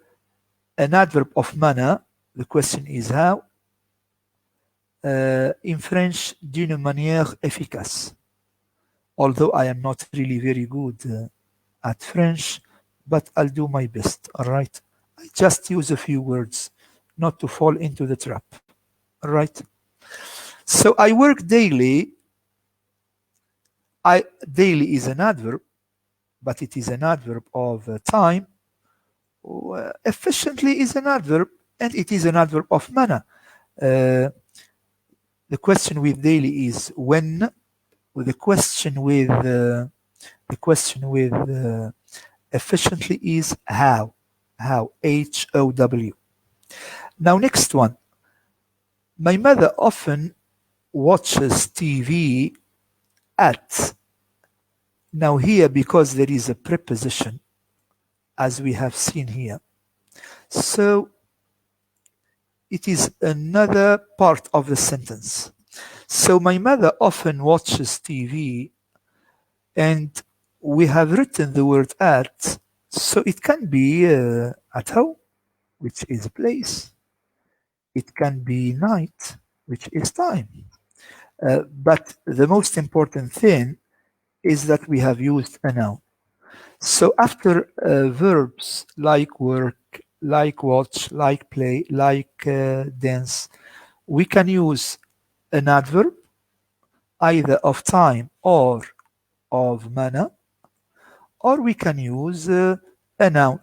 adverb of manner. The question is how. in French d'une manière efficace. Although I am not really very good at French, but I'll do my best, all right? I just use a few words not to fall into the trap, all right? So I work daily. Daily is an adverb, but it is an adverb of time. Efficiently is an adverb, and it is an adverb of manner. Uh, the question with daily is when. The question with efficiently is how. How. How. Now next one. My mother often watches TV at. Now here, because there is a preposition, as we have seen here, so it is another part of the sentence. So my mother often watches TV, and we have written the word at, so it can be at home, which is a place. It can be night, which is time. But the most important thing is that we have used a noun. So after verbs like work, like watch, like play, like dance, we can use an adverb either of time or of manner, or we can use a noun.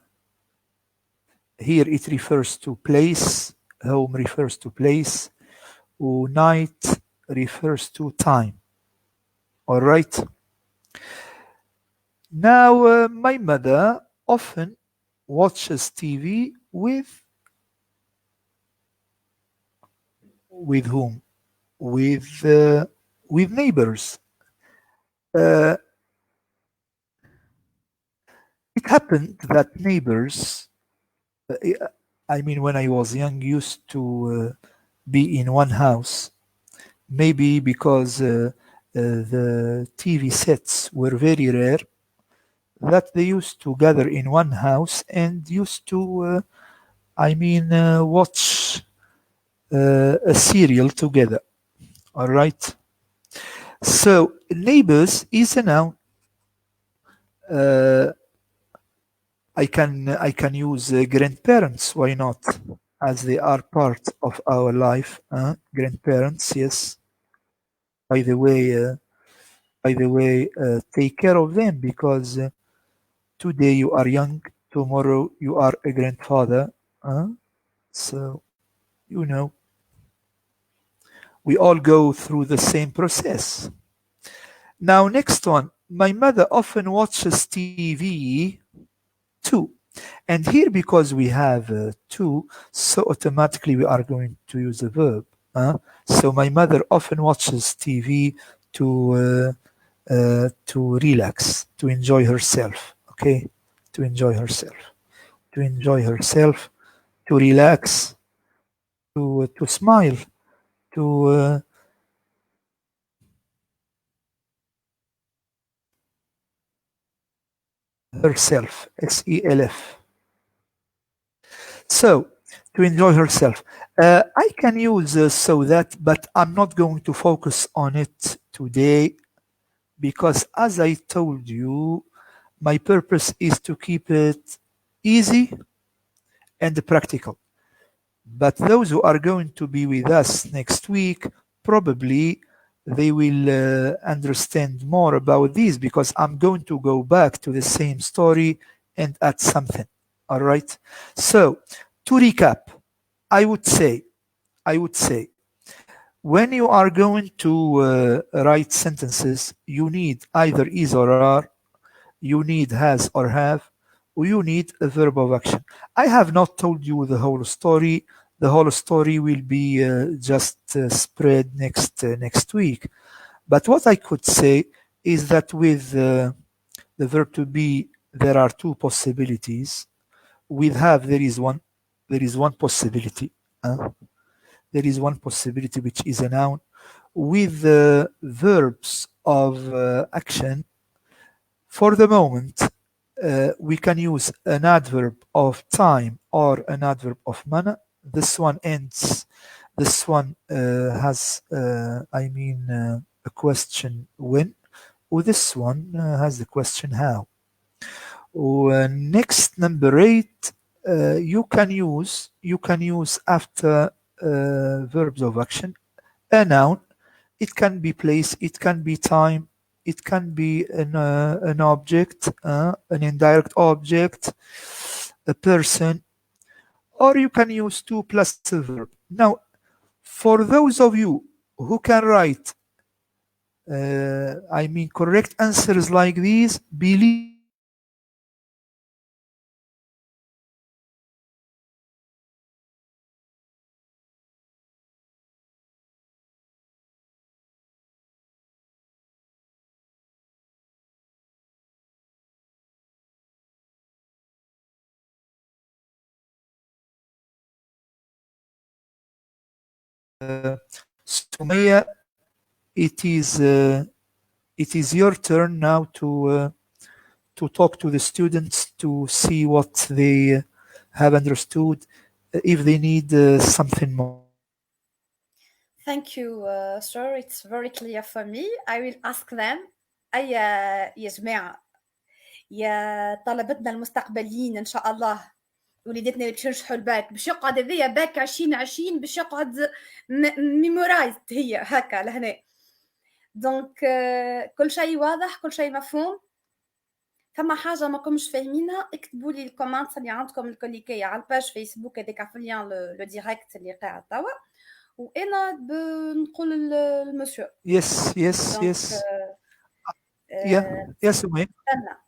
Here it refers to place, home refers to place, night refers to time. All right. Now, my mother often watches TV with whom? With with neighbors. Uh, it happened that neighbors, I mean, when I was young, used to be in one house. Maybe because the TV sets were very rare, that they used to gather in one house and used to, watch a serial together. All right. So neighbors is a noun. Uh, I can use grandparents. Why not? As they are part of our life. Grandparents, yes. By the way, take care of them because today you are young, tomorrow you are a grandfather. So you know, we all go through the same process. Now, next one. My mother often watches TV too. And here, because we have to, so automatically we are going to use a verb. So my mother often watches TV to relax, to enjoy herself. Okay, to enjoy herself, to enjoy herself, to relax, to smile, to herself. SELF. So, to enjoy herself. I can use so that, but I'm not going to focus on it today because, as I told you, my purpose is to keep it easy and practical. But those who are going to be with us next week, probably they will understand more about this because I'm going to go back to the same story and add something. All right. So, to recap, I would say, I would say, when you are going to write sentences, you need either is or are, you need has or have, or you need a verb of action. I have not told you the whole story. The whole story will be just spread next week. But what I could say is that with the verb to be, there are two possibilities. With have, there is one possibility. There is one possibility which is a noun. With the verbs of action, for the moment, we can use an adverb of time or an adverb of manner. This one ends This one has, a question when, or this one has the question how. Next, number 8, you can use after verbs of action a noun. It can be place, it can be time, it can be an object, an indirect object, a person, or you can use to plus a verb. Now, for those of you who can write, correct answers like these, believe me, Sumaya, it is uh, it is your turn now to talk to the students to see what they have understood, if they need something more. Thank you, sir. It's very clear for me. I will ask them. أي يا جماعة، يا طلبتنا المستقبليين إن شاء الله، وليداتنا اللي باش ينجحوا الباك، باش يقعد هذايا باك 2020 باش يقعد ميمورايزد هي هكا لهنا. دونك كل شيء واضح، كل شيء مفهوم. فما حاجة ما كنتش فاهمينها اكتبوا لي الكومنتس اللي عندكم الكليكية على الباج فيسبوك هذاك في اللين لو ديريكت اللي قاعد توا، وانا نقول للمسيو. Yes, yes, دونك yes. Yeah, yes, Umayn.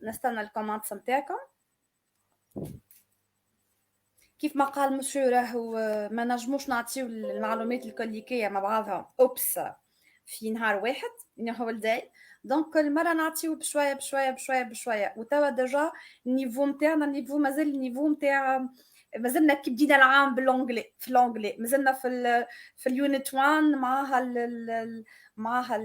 نستنى الكومنتس نتاعكم. كيف ما قال مسيو راهو ما نجموش نعطيو المعلومات الكليكية مع بعضها اوبس في نهار واحد، هو الداي. دونك المره نعطيو بشويه بشويه بشويه بشويه، وتوا ديجا النيفو نتاعنا النيفو مازال النيفو نتاع مازلنا كي بدينا العام بالانجلي، في الانجلي مازلنا في اليونت 1 معها معها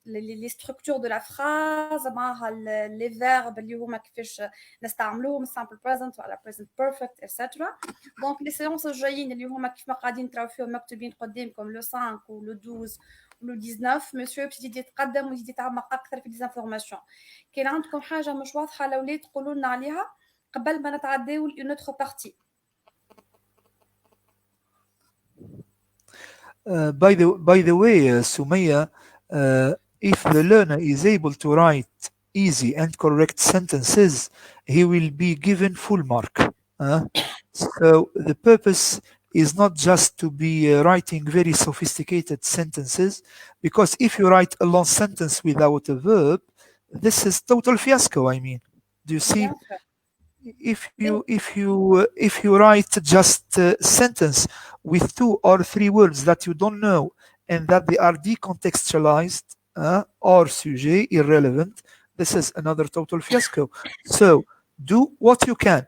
لي ستركتور دو لا فراز، معها لي فيرب اللي هما كيفاش نستعملوهم سامبل بريزنت ولا بريزنت بيرفكت اكسترا. دونك لي سيونس الجايين اللي هما كيف ما قاعدين تراو فيهم مكتوبين قدامكم لو 5 ولو 12 ولو 19، مسيو باش يزيد يتقدم ويزيد يتعمق اكثر في ديزانفورماسيون. كان عندكم حاجه مش واضحه الاولاد تقولوا لنا عليها قبل ما نتعداو لنوتر بارتي. By the way, Sumaya, if the learner is able to write easy and correct sentences, he will be given full mark. uh. So the purpose is not just to be writing very sophisticated sentences, because if you write a long sentence without a verb, this is total fiasco. Do you see? بيان سور. If you write just a sentence with 2 or 3 words that you don't know and that they are decontextualized, or sujet irrelevant, this is another total fiasco. So do what you can.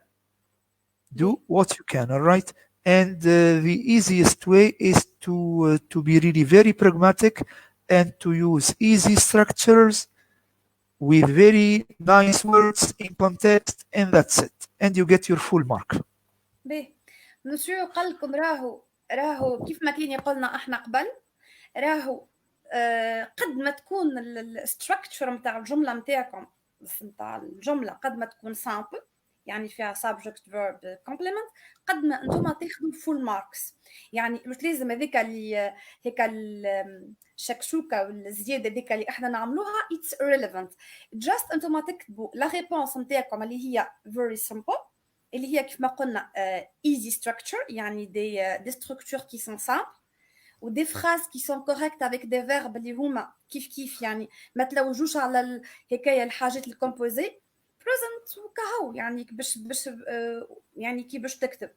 Do what you can, all right? And the easiest way is to be really very pragmatic and to use easy structures with very nice words in context, and that's it. And you get your full mark. باهي مسيو قال لكم راهو كيف ما كان يقولنا احنا قبل، راهو قد ما تكون الستركتشر نتاع الجمله نتاعكم نتاع الجمله قد ما تكون سامبل، يعني فيها subject verb complement، قد ما انتم تاخذوا فول ماركس. يعني مش لازم هذيك اللي هيك الشكشوكه والزياده هذيك اللي احنا نعملوها it's irrelevant. just انتم تكتبوا لا ريبونس نتاعكم اللي هي very simple، اللي هي كيف ما قلنا easy structure، يعني des structures qui sont simples ou des phrases qui sont correctes avec des verbes اللي هما كيف يعني ما تلوجوش على هكايا الحاجات الكومبوزي present وكهو، يعني باش يعني كي باش تكتب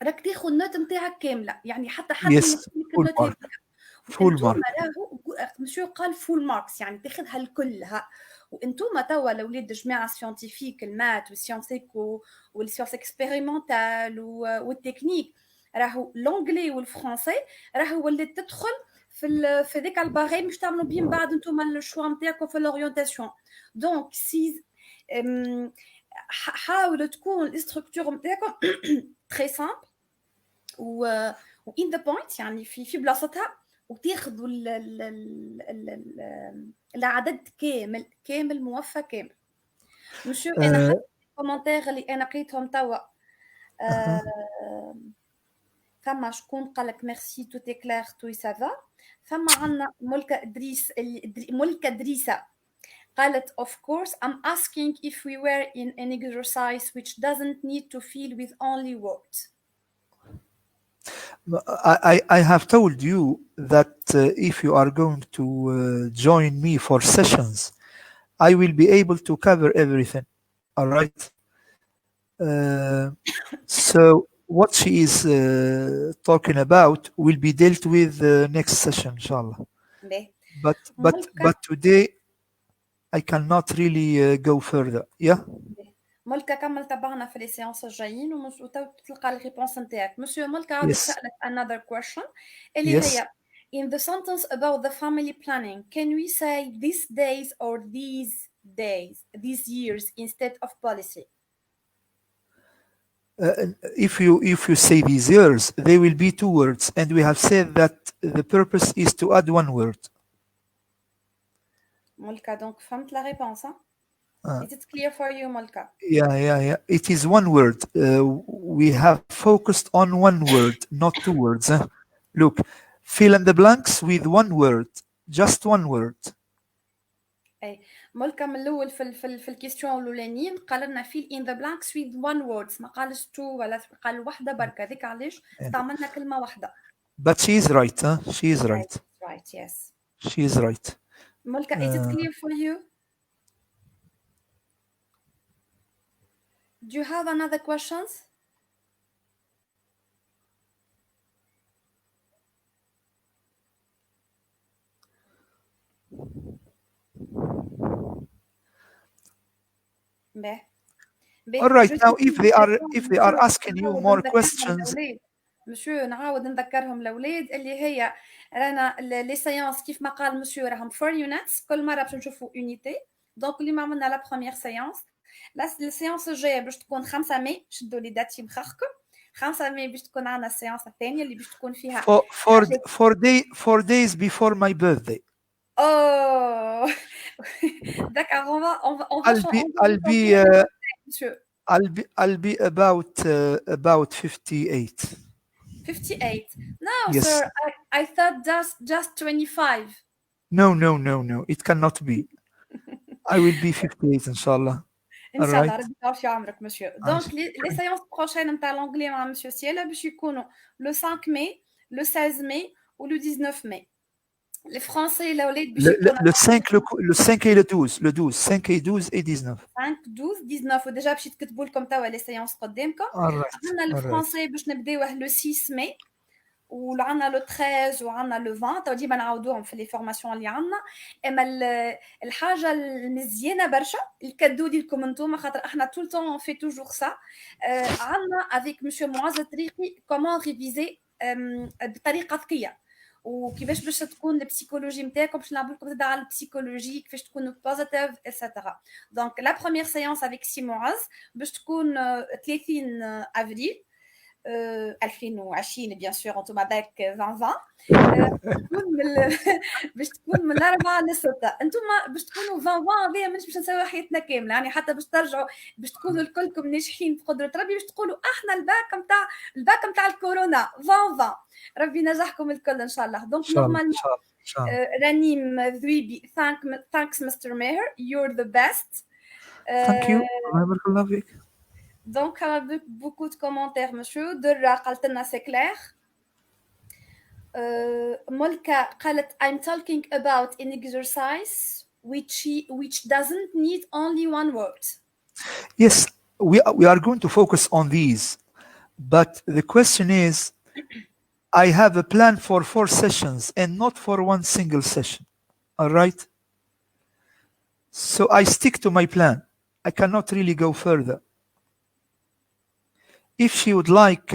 راك تاخذ النوت نتاعك كامله، يعني حتى من Yes, يعطيك full النوت mark. هذيك. Full وانتم mark. راهو مشو قال فول ماركس، يعني تاخذها الكلها. وانتم توا الاولاد جماعه سيونتيفيك المات والسيونس ايكو والسيونس اكسبيريمونتال والتكنيك، راهو لونجلي والفرنسي راهو ولات تدخل في ذيك الباغي باش تعملوا بين بعد انتم الشوا نتاعكم في الاورينتاسيون. دونك سي حاولوا تكون الاستركتور نتاعكم تري سامبل و in the point يعني في بلاصتها وتاخذوا العدد كامل موفى كامل. مشو أنا حتى الكومنتير اللي أنا قريتهم توا ثم شكون قال لك ميرسي تو تي كلير تو سافا. ثم عندنا ملكة دريسة قالت of course I'm asking if we were in an exercise which doesn't need to fill with only words. I have told you that if you are going to join me for sessions, I will be able to cover everything. All right. So what she is talking about will be dealt with next session, inshallah. But today I cannot really go further. Yeah. ملكة كمل تبعنا في لي سيونس الجايين وتلقى الريبونس نتاعك. مسيو ملكة عاودت سألت another question اللي هي in the sentence about the family planning can we say these days or these years instead of policy? If you say these years, they will be two words, and we have said that the purpose is to add one word. ملكة donc فهمت la réponse hein? Is it clear for you, Malka? Yeah. It is one word. We have focused on one word, not two words. Look, fill in the blanks with one word, just one word. أي ملكة من الأول في الكيستيون الأولانيين قال لنا fill in the blanks with one word ما قالش two ولا قال واحدة بركة ذيك علاش استعملنا كلمة واحدة. But she is right, huh? She is right. Right, yes. She is right. Malka, is it clear for you? Do you have another questions? All right, now if they are asking you more questions. مسيو نعاود نذكرهم الاولاد اللي هي رانا لي سيونس كيف ما قال مسيو راهم 4 يونتس كل مره باش نشوفوا يونيتي. دونك اليوم عملنا لا بروميير سيونس. السيونس الجايه باش تكون 5 ماي شدوا لي دات في مخاخكم 5 ماي باش تكون عندنا السيونس الثانيه اللي باش تكون فيها 4 days before my birthday. Oh d'accord I'll be about 58. 58. No, yes. Sir, I thought just 25. No. It cannot be. I will be 58 inshallah. Inch'Allah, ربي يطول في عمرك مسيو. Donc les séances prochaines نتاع l'anglais مع مسيو سيلا باش يكونوا le 5 mai, le 16 mai ou le 19 mai. Les français الاولاد باش يكونوا le 5 et le 12, le 12, 5 et 12 et 19. 5 12 19 وديجا باش تكتبوا لكم توا لي سيونس قدامكم. عندنا الفرنسي باش نبداوه le 6 mai وعندنا لو 13 وعندنا لو 20 تو ديما نعاودوهم في لي فورماسيون اللي عندنا. اما الحاجه المزيانه برشا الكادو ديالكم انتوما خاطر احنا طول الوقت في توجور سا عندنا افيك مسيو معز الطريقي كومون ريفيزي بطريقه ذكيه وكيفاش باش تكون البسيكولوجي نتاعكم باش نلعبوا لكم زاد على البسيكولوجي كيفاش تكونوا بوزيتيف ايتترا. دونك لا بروميير سيونس افيك سي معز باش تكون 30 افريل 2020 بيان سور انتم باك 2020 باش تكون من 4 ل 6 انتم باش تكونوا 2020 هذه مش باش نسوي حياتنا كامله يعني حتى باش ترجعوا باش تكونوا الكلكم ناجحين بقدره ربي باش تقولوا احنا الباك نتاع الكورونا 2020 ربي نجحكم الكل ان شاء الله. دونك نورمالمون رنيم ذويبي thanks Mr. Maher, you're the best. Thank you. بارك الله فيك. Donc, beaucoup de commentaires, monsieur. Dora قالتلنا c'est clair. Molka قالت I'm talking about an exercise which doesn't need only one word. Yes, we are going to focus on these, but the question is, I have a plan for 4 sessions and not for one single session. All right? So I stick to my plan. I cannot really go further. If she would like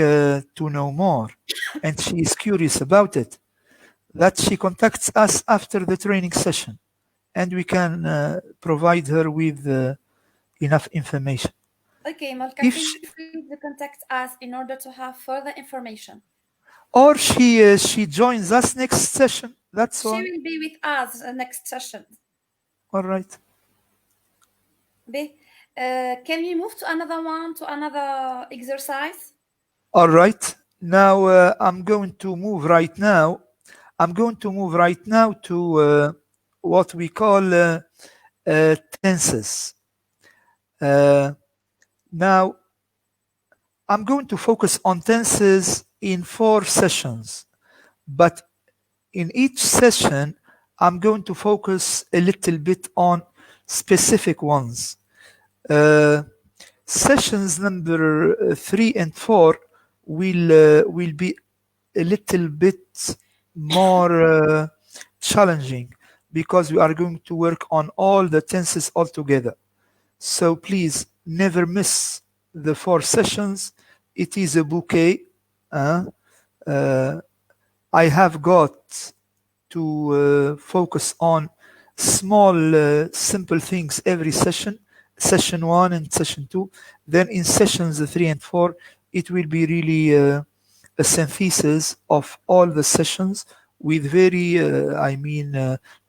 to know more and she is curious about it, that she contacts us after the training session and we can provide her with enough information. Okay, Malka, feel free to contact us in order to have further information. or she joins us next session. That's She why. will be with us next session. All right. Can we move to another one, to another exercise? All right. Now I'm going to move right now. I'm going to move right now to what we call tenses. Now I'm going to focus on tenses in 4 sessions, but in each session, I'm going to focus a little bit on specific ones. Sessions number 3 and 4 will be a little bit more challenging because we are going to work on all the tenses altogether. So please never miss the 4 sessions. It is a bouquet. I have got to focus on small, simple things every session, session 1 and session 2. Then in sessions 3 and 4, it will be really a synthesis of all the sessions with very,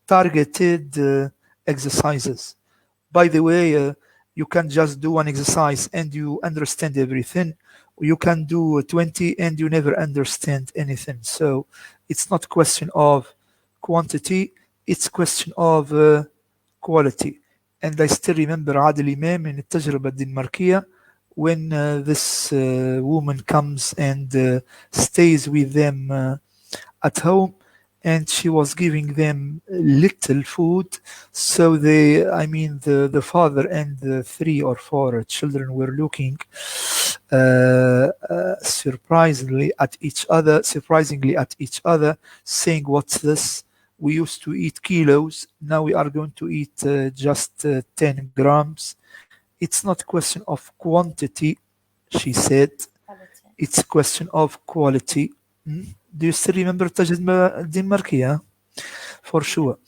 targeted exercises. By the way, you can just do one exercise and you understand everything. You can do 20 and you never understand anything. So it's not a question of quantity, it's question of quality. And I still remember Adil Imam in التجربة الدنماركية when this woman comes and stays with them at home, and she was giving them little food. So the father and the 3 or 4 children were looking surprisingly at each other, saying, "What's this? We used to eat kilos. Now we are going to eat just 10 grams. It's not a question of quantity," she said. It's a question of quality. Do you still remember الدنماركية? For sure.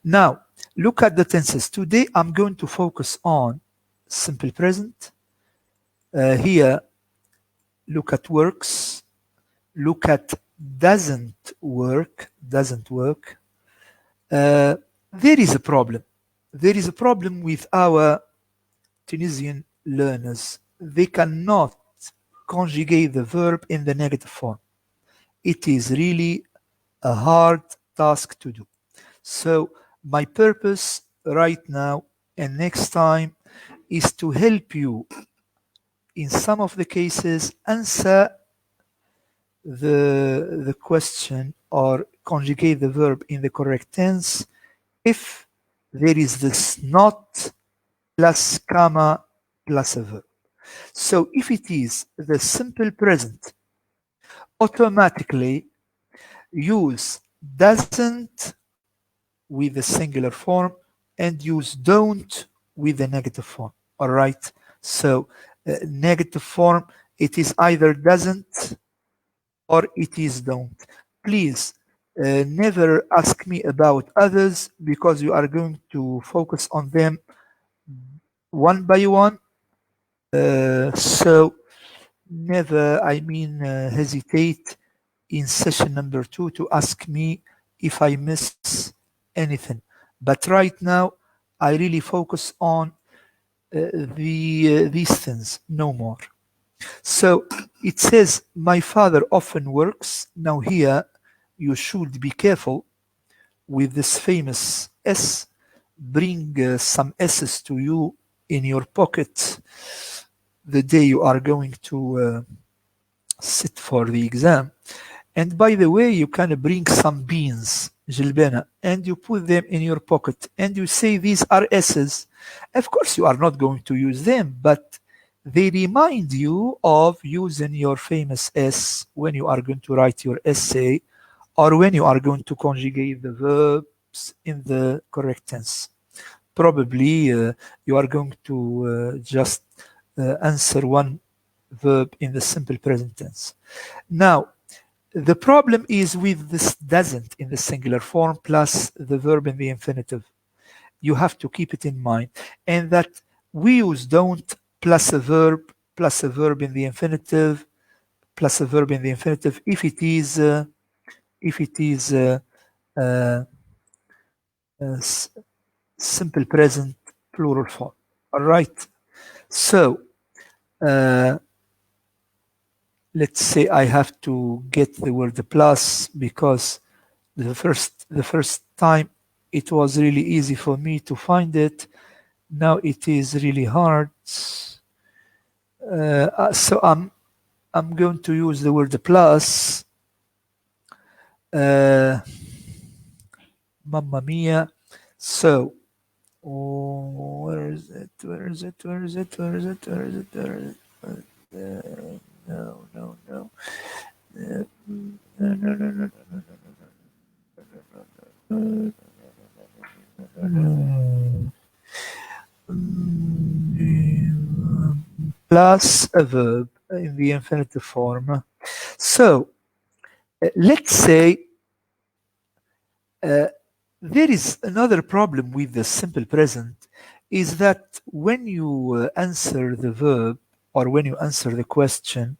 Now, look at the tenses. Today, I'm going to focus on simple present. Here, look at works. Look at doesn't work. There is a problem. There is a problem with our Tunisian learners. They cannot conjugate the verb in the negative form. It is really a hard task to do. So my purpose right now and next time is to help you in some of the cases answer the question or conjugate the verb in the correct tense if there is this not plus comma plus a verb. So if it is the simple present, automatically use doesn't with the singular form and use don't with the negative form. All right. So negative form, it is either doesn't or it is don't. Please never ask me about others because you are going to focus on them one by one. So never, hesitate in session number 2 to ask me if I miss anything. But right now, I really focus on these things, no more. So it says, my father often works. Now here, you should be careful with this famous S. Bring some S's to you in your pocket the day you are going to sit for the exam. And by the way, you can bring some beans, jilbena, and you put them in your pocket and you say these are S's. Of course, you are not going to use them, but they remind you of using your famous S when you are going to write your essay or when you are going to conjugate the verbs in the correct tense. Probably you are going to just answer one verb in the simple present tense. Now, the problem is with this doesn't in the singular form plus the verb in the infinitive. You have to keep it in mind. And that we use don't plus a verb in the infinitive plus a verb in the infinitive if it is simple present plural form. All right. So let's say I have to get the word plus because the first time it was really easy for me to find it. Now it is really hard. So I'm going to use the word plus. Mamma mia. So where is it? Where is it? Where is it? Where is it? Where is it? Where is it? No. Plus a verb in the infinitive form. So let's say there is another problem with the simple present is that when you answer the verb or when you answer the question,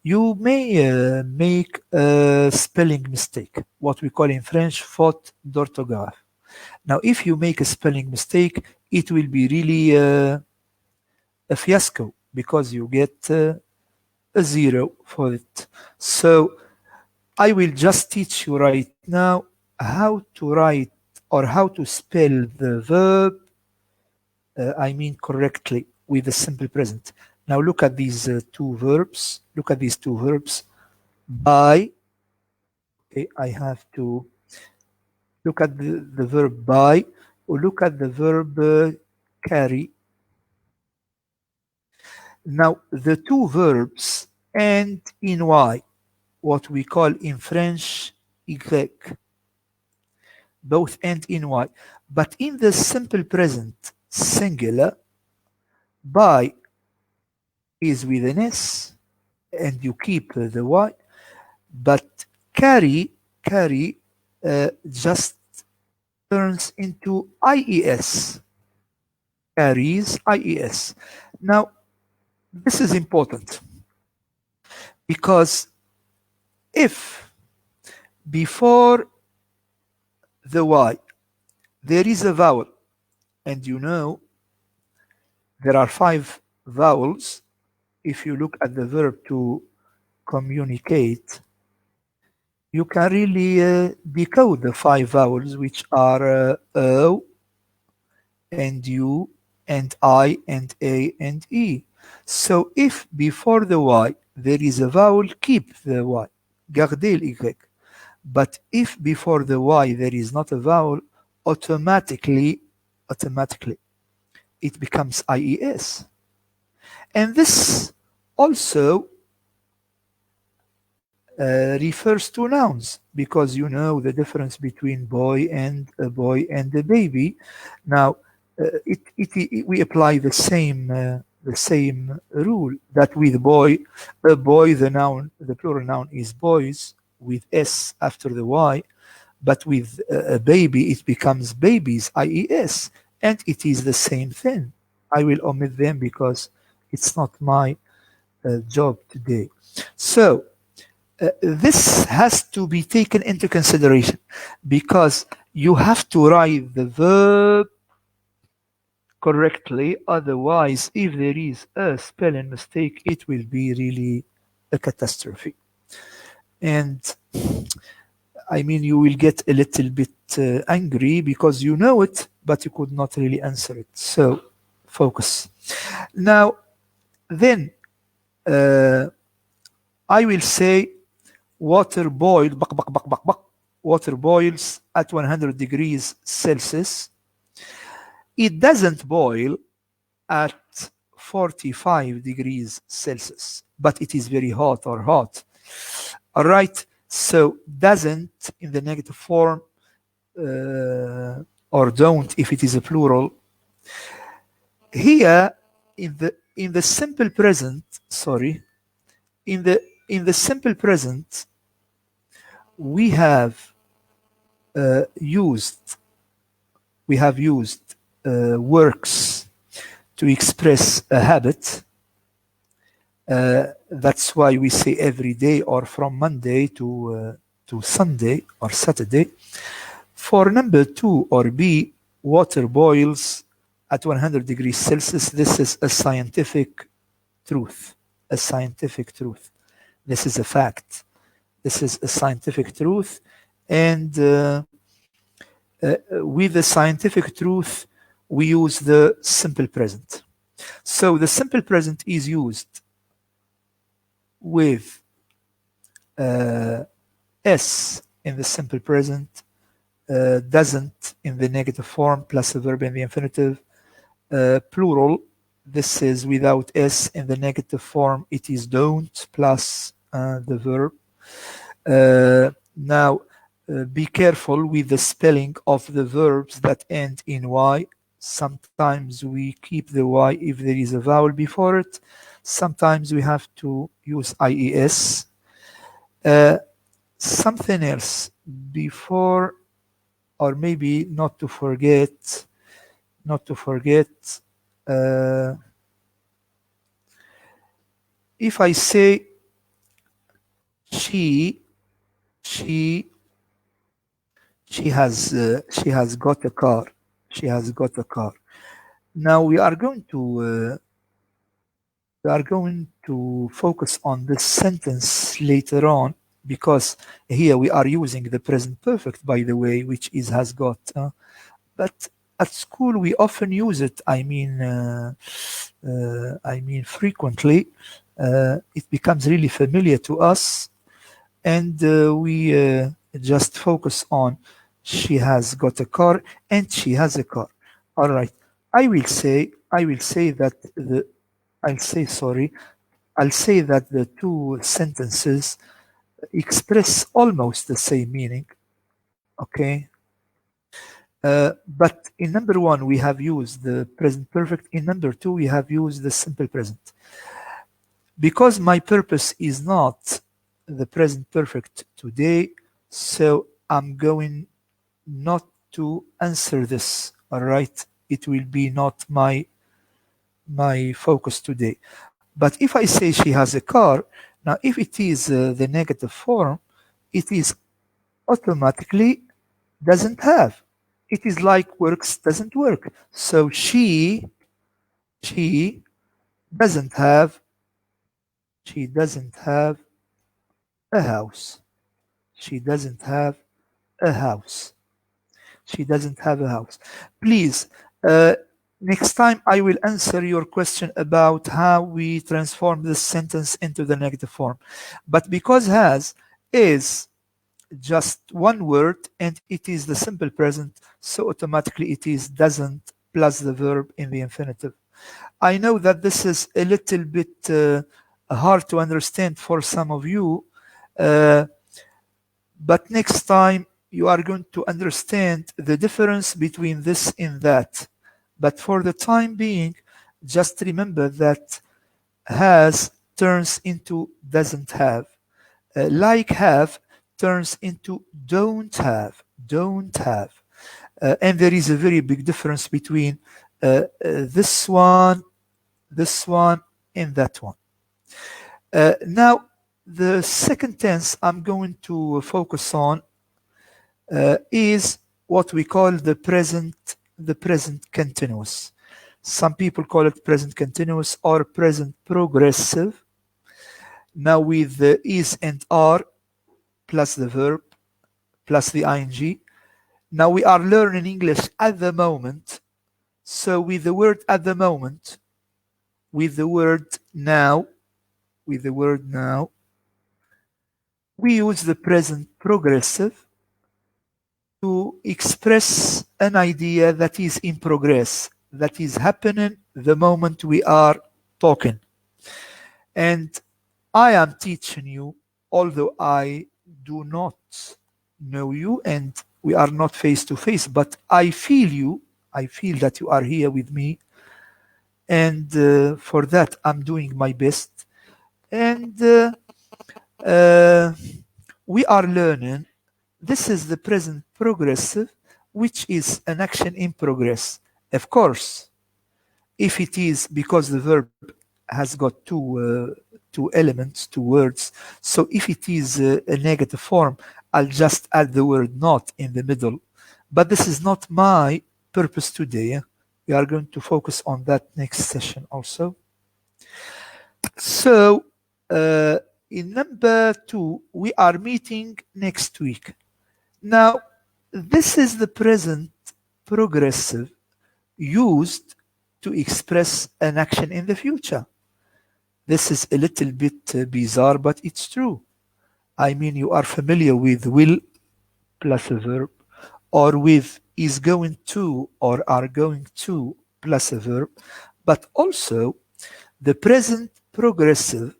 you may make a spelling mistake, what we call in French faute d'orthographe. Now, if you make a spelling mistake, it will be really a fiasco because you get a 0 for it. So I will just teach you right now how to write or how to spell the verb, correctly with the simple present. Now look at these two verbs. Look at these two verbs. Buy. Okay, I have to look at the verb buy or look at the verb carry. Now the two verbs end in Y, what we call in French Y. Both end in Y. But in the simple present singular, buy is with an S and you keep the Y, but carry just turns into IES. Carries IES. Now, this is important because if before the Y there is a vowel, and you know there are 5 vowels if you look at the verb to communicate, you can really decode the 5 vowels, which are O and U and I and A and E. So if before the Y there is a vowel, keep the Y. Gardez le Y. But if before the Y there is not a vowel, automatically it becomes IES. And this also refers to nouns because you know the difference between boy and a baby. Now we apply the same rule that with boy, a boy, the plural noun is boys with S after the Y, but with a baby it becomes babies, IES, and it is the same thing. I will omit them because it's not my job today. So this has to be taken into consideration because you have to write the verb correctly. Otherwise, if there is a spelling mistake, it will be really a catastrophe. And you will get a little bit angry because you know it, but you could not really answer it. So focus. Now, then I will say water boiled, water boils at 100 degrees Celsius. It doesn't boil at 45 degrees Celsius, but it is very hot or hot. All right, so doesn't in the negative form or don't if it is a plural. Here in the simple present, in the simple present, we have used works to express a habit. That's why we say every day or from Monday to Sunday or Saturday. For number 2 or B, water boils at 100 degrees Celsius. This is a scientific truth. A scientific truth. This is a fact. This is a scientific truth. And with the scientific truth, we use the simple present. So the simple present is used with S in the simple present, doesn't in the negative form, plus a verb in the infinitive. Plural, this is without S in the negative form, it is don't, plus the verb. Now, be careful with the spelling of the verbs that end in Y. Sometimes we keep the Y if there is a vowel before it. Sometimes we have to use IES. Something else before, or maybe not to forget, if I say she has got a car. She has got a car. Now we are going to focus on this sentence later on, because here we are using the present perfect, by the way, which is has got. But at school we often use it. I mean frequently. It becomes really familiar to us, and we just focus on she has got a car and she has a car. All right. I'll say that the two sentences express almost the same meaning. Okay. But in number 1, we have used the present perfect. In number 2, we have used the simple present. Because my purpose is not the present perfect today, so I'm going not to answer this. All right. It will be not my focus today. But if I say she has a car, now if it is the negative form, it is automatically doesn't have. It is like works doesn't work. So she doesn't have a house. She doesn't have a house. She doesn't have a house. Please, next time I will answer your question about how we transform this sentence into the negative form. But because has is just one word and it is the simple present, so automatically it is doesn't plus the verb in the infinitive. I know that this is a little bit hard to understand for some of you, but next time you are going to understand the difference between this and that. But for the time being, just remember that has turns into doesn't have. Like have turns into don't have. And there is a very big difference between this one, and that one. Now, the second tense I'm going to focus on is what we call the present continuous. Some people call it present continuous or present progressive. Now with the is and are plus the verb plus the ing. Now we are learning English at the moment. So with the word at the moment, with the word now, we use the present progressive to express an idea that is in progress, that is happening the moment we are talking. And I am teaching you, although I do not know you and we are not face to face, but I feel you. I feel that you are here with me. And for that, I'm doing my best. And we are learning. This is the present progressive, which is an action in progress. Of course, if it is because the verb has got two two elements, two words. So if it is a negative form, I'll just add the word not in the middle. But this is not my purpose today. We are going to focus on that next session also. So in number 2, we are meeting next week. Now, this is the present progressive used to express an action in the future. This is a little bit bizarre, but it's true. I mean, you are familiar with will plus a verb, or with is going to or are going to plus a verb, but also the present progressive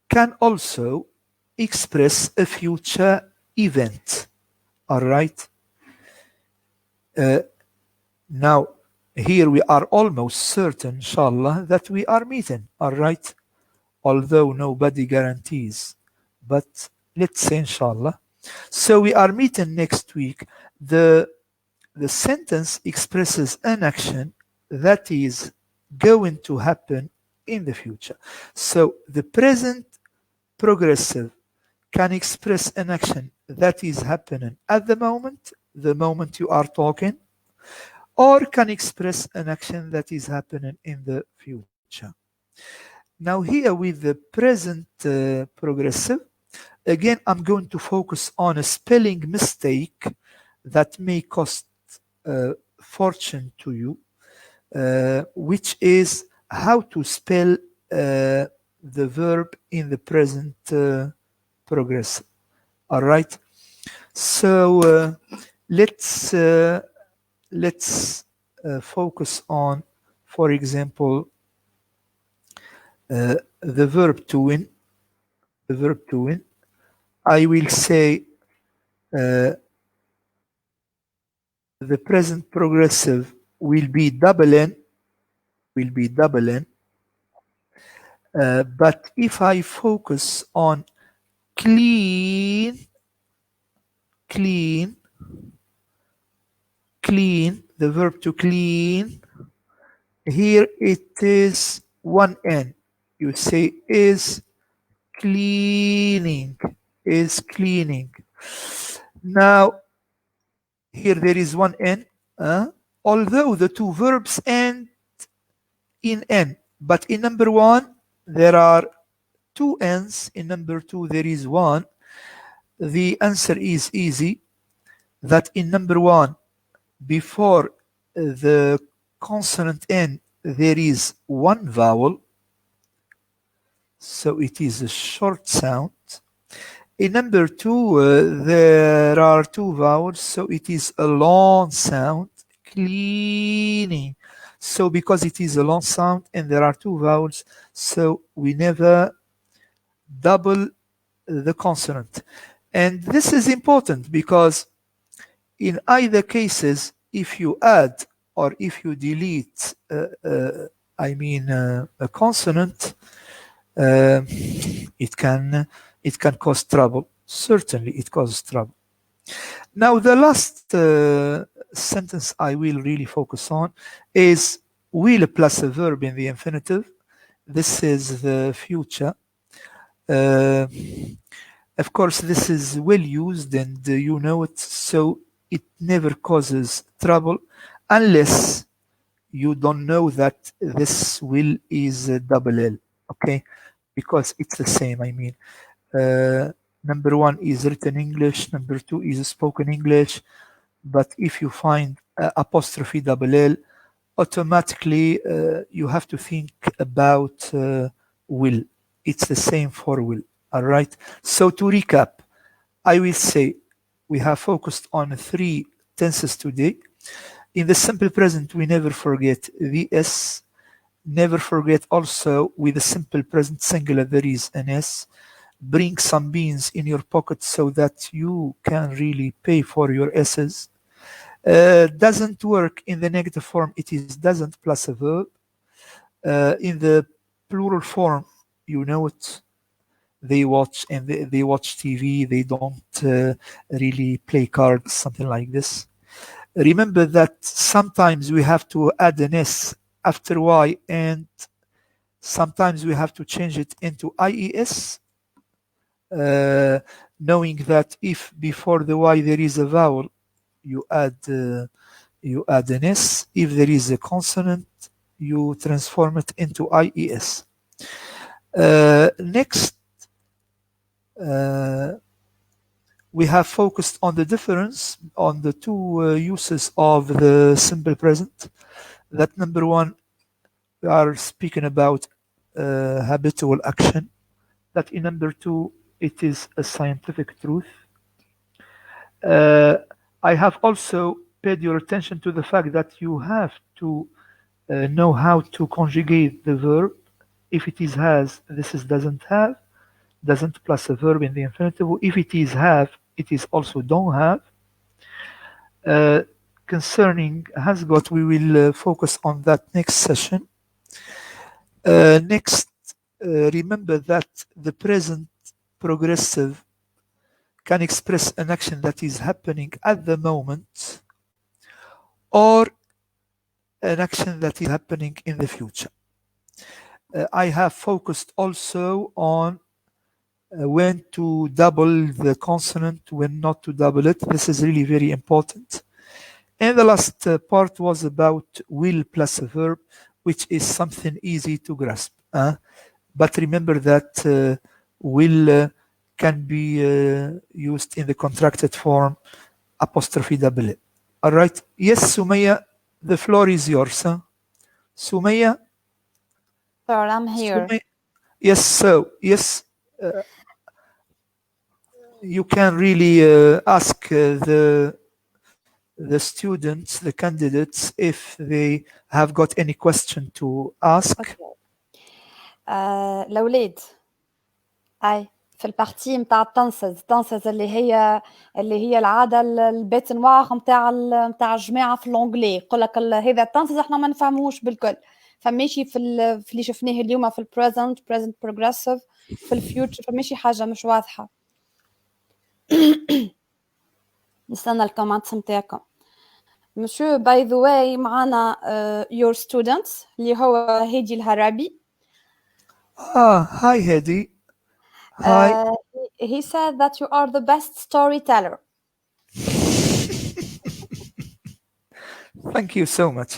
can also express a future event. All right. Now, here we are almost certain, inshallah, that we are meeting. All right. Although nobody guarantees, but let's say inshallah. So we are meeting next week. The sentence expresses an action that is going to happen in the future. So the present progressive can express an action that is happening at the moment you are talking, or can express an action that is happening in the future. Now here with the present progressive, again, I'm going to focus on a spelling mistake that may cost fortune to you, which is how to spell the verb in the present progressive. All right. So let's focus on, for example, the verb to win. The verb to win. I will say the present progressive will be double N, but if I focus on clean, the verb to clean, here it is one N. You say is cleaning. Now, here there is one N, although the two verbs end in N, but in number 1, there are two N's. In number 2, there is one. The answer is easy, that in number 1, before the consonant N, there is one vowel, so it is a short sound. In number 2, there are two vowels, so it is a long sound, cleaning. So because it is a long sound and there are two vowels, so we never double the consonant. And this is important because in either cases, if you add or if you delete, a consonant, it can cause trouble. Certainly, it causes trouble. Now, the last sentence I will really focus on is will plus a verb in the infinitive. This is the future. Of course, this is well used and you know it, so it never causes trouble unless you don't know that this will is a double L, okay? Because it's the same. I mean, number 1 is written English, number 2 is spoken English, but if you find apostrophe double L, automatically you have to think about will. It's the same for will. All right. So to recap, I will say we have focused on 3 tenses today. In the simple present, we never forget the S. Never forget also with the simple present singular, there is an S. Bring some beans in your pocket so that you can really pay for your S's. Doesn't work in the negative form. It is doesn't plus a verb. In the plural form, you know it. They watch and they watch TV. They don't really play cards, something like this. Remember that sometimes we have to add an S after Y, and Sometimes we have to change it into IES, knowing that if before the Y there is a vowel, you add an S. If there is a consonant, you transform it into IES. Next, we have focused on the difference on the two uses of the simple present. That number one, we are speaking about habitual action. That in number two, it is a scientific truth. I have also paid your attention to the fact that you have to know how to conjugate the verb. If it is has, this is doesn't have, doesn't plus a verb in the infinitive. If it is have, it is also don't have. Concerning has got, we will focus on that next session. Next, remember that the present progressive can express an action that is happening at the moment or an action that is happening in the future. I have focused also on when to double the consonant, when not to double it. This is really very important. And the last part was about will plus a verb, which is something easy to grasp. But remember that will can be used in the contracted form apostrophe double. All right. Yes, Sumaya, the floor is yours. Sumaya? Sir, I'm here. Sumaya? Yes, so, yes, you can really ask the students, the candidates, if they have got any question to ask. Okay. الأولاد أي في البارتي متاع التنسز اللي هي العادة البيت نوار متاع الجماعة في الأنجلي يقول لك هذا التنسز احنا ما نفهموش بالكل فماشي في اللي شفناه اليوم في البريزنت بروجريسيف في الفيوتشر فماشي حاجة مش واضحة. نستنى الكومنتس متاعكم. Monsieur, by the way, معنا your students اللي هو هادي الهرابي. Hi Hedi. Hi. He said that you are the best storyteller. Thank you so much.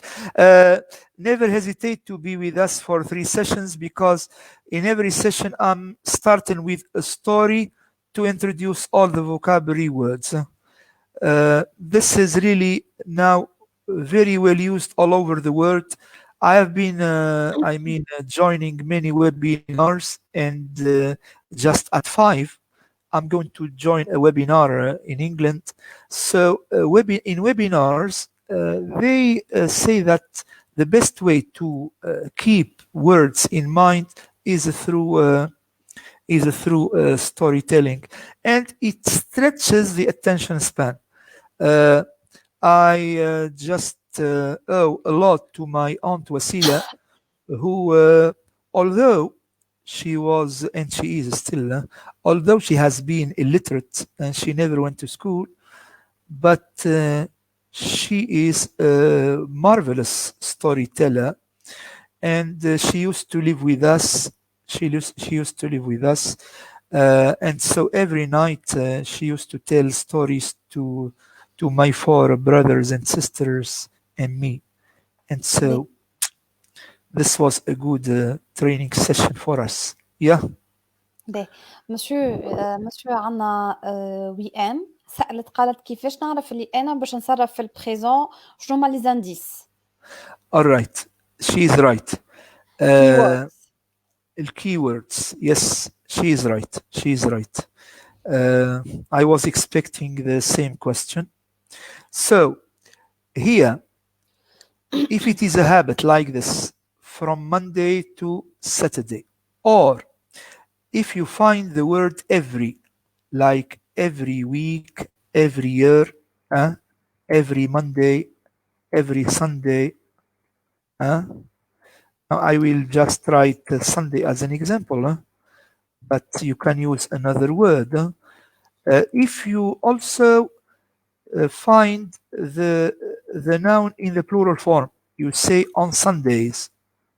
Never hesitate to be with us for 3 sessions because in every session I'm starting with a story to introduce all the vocabulary words. This is really now very well used all over the world. I have been, joining many webinars, and just at 5, I'm going to join a webinar in England. So in webinars, they say that the best way to keep words in mind is through storytelling, and it stretches the attention span. I just owe a lot to my aunt Wasila, who, although she was, and she is still, although she has been illiterate and she never went to school, but she is a marvelous storyteller, and she used to live with us. She used to live with us, and so every night she used to tell stories to my 4 brothers and sisters and me, and so this was a good training session for us. Yeah. مسيو عنا وي ام سألت قالت كيفاش نعرف اللي انا باش نصرف في البريزون شنو هما لي زانديس. All right, she is right. Keywords. Yes, she is right. She is right. I was expecting the same question. So here, if it is a habit like this from Monday to Saturday, or if you find the word every, like every week, every year, every Monday, every Sunday, I will just write Sunday as an example, but you can use another word. If you also find the noun in the plural form, you say on Sundays,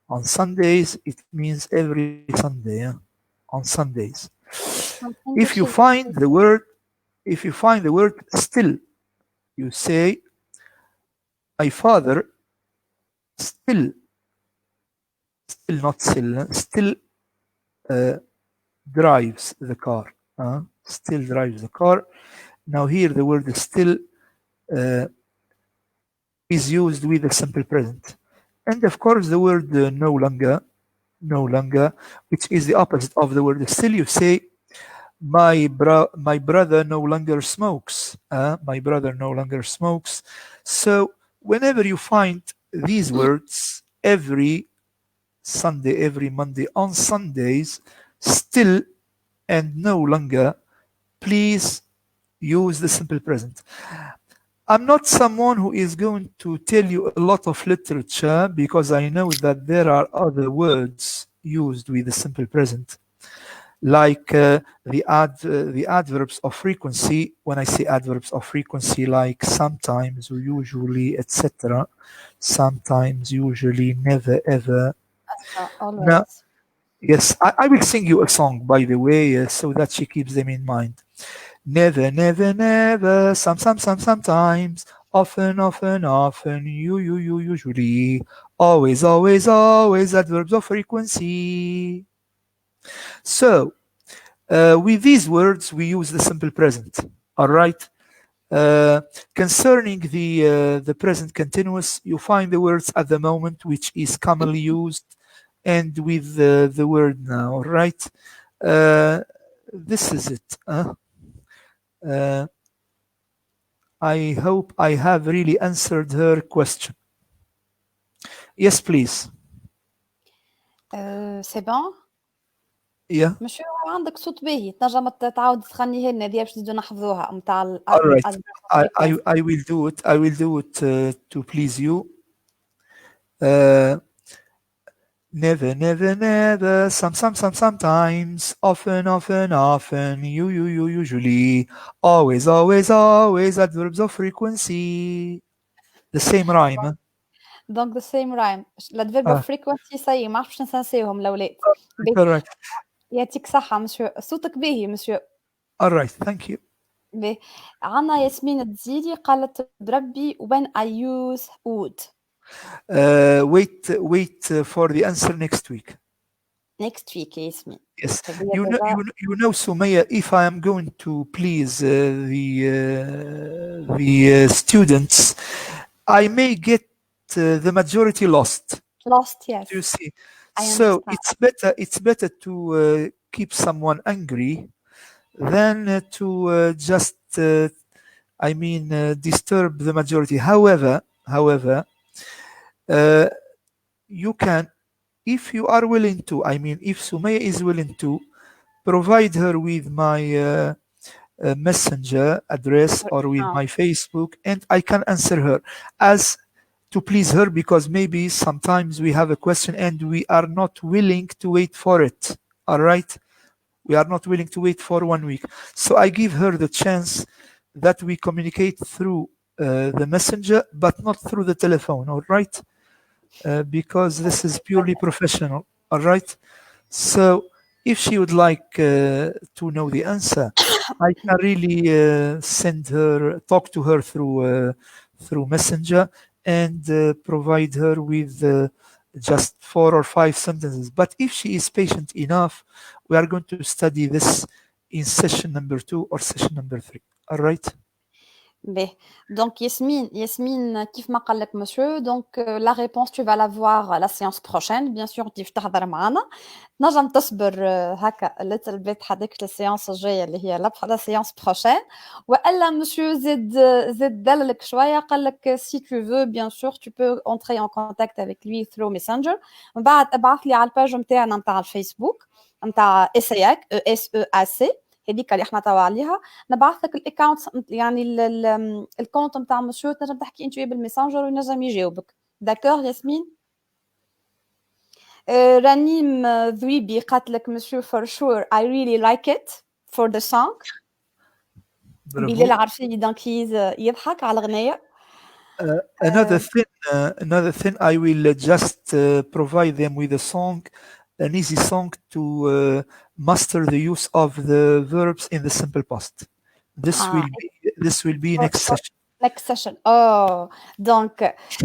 On Sundays, it means every Sunday. Yeah? On Sundays. If you find the word, still, you say, my father still, not still uh, drives the car. Still drives the car. Now here the word still uh, is used with the simple present. And of course the word no longer, which is the opposite of the word still, you say, my brother no longer smokes. My brother no longer smokes. So whenever you find these words, every Sunday, every Monday, on Sundays, still and no longer, please use the simple present. I'm not someone who is going to tell you a lot of literature because I know that there are other words used with the simple present, like the adverbs of frequency. When I say adverbs of frequency, like sometimes or usually, etc. Sometimes, usually, never, ever. Always. Now, yes, I will sing you a song, by the way, so that she keeps them in mind. Never, never, never, sometimes, often, you, usually, always, adverbs of frequency. So, with these words, we use the simple present, all right? Concerning the present continuous, you find the words at the moment, which is commonly used, and with the word now, all right? This is it. I hope I have really answered her question. Yes, please. سي بون Yeah. مشو عندك صوت باهي تنجم تعاود تغنيها لنا هذه باش نزيدو نحفظوها نتاع All right. I will do it. I will do it to please you. Never, never, never, sometimes, often, you, usually, always, adverbs of frequency. The same rhyme. Huh? دونك ذا سيم رايم الادفيرب اوف فريكونسي سي ما عرفتش نسانسيهم الاولاد All right. يعطيك صحة مسيو صوتك باهي مسيو All right. Thank you. باهي عنا ياسمين تزيدي قالت بربي when I use would Wait for the answer next week. next week ياسمين Yes, you know, Sumaya, if I am going to please the students, I may get the majority lost. Yes. You see, I so understand. it's better to keep someone angry than to just disturb the majority. However, you can, if you are willing to. If Sumaya is willing to, provide her with my messenger address or with my Facebook, and I can answer her as to please her, because maybe sometimes we have a question and we are not willing to wait for it. All right, we are not willing to wait for 1 week, so I give her the chance that we communicate through the messenger, but not through the telephone. All right, because this is purely professional. All right, so if she would like to know the answer, I can really talk to her through Messenger, and provide her with just 4 or 5 sentences. But if she is patient enough, we are going to study this in session number 2 or session number 3. All right? باهي دونك ياسمين كيف ما قال لك مسيو دونك لا ريبونس tu vas la voir la séance prochaine bien sûr كيف تحضر معنا نجم تصبر هكا ليتل بيت حدك السيانس الجايه اللي هي لا سيانس بروشين والا مسيو زيد دللك شويه قال لك سي تو فو bien sûr tu peux entrer en contact avec lui through messenger من بعد ابعث لي على الباج نتاعنا نتاع الفيسبوك نتاع اسياك اس او ا سي هذيك اللي احنا توا عليها نبعث لك الاكونت يعني الكونت نتاع مسيو تنجم تحكي انت بالميسنجر وينجم يجاوبك داكور ياسمين رنيم ذويبي قالت لك مسيو for sure I really like it for the song بلال عرفي دونك يضحك على الغنية Another thing, another thing, I will just provide them with a song, an easy song to master the use of the verbs in the simple past. This will be next session. Next session. Oh, donc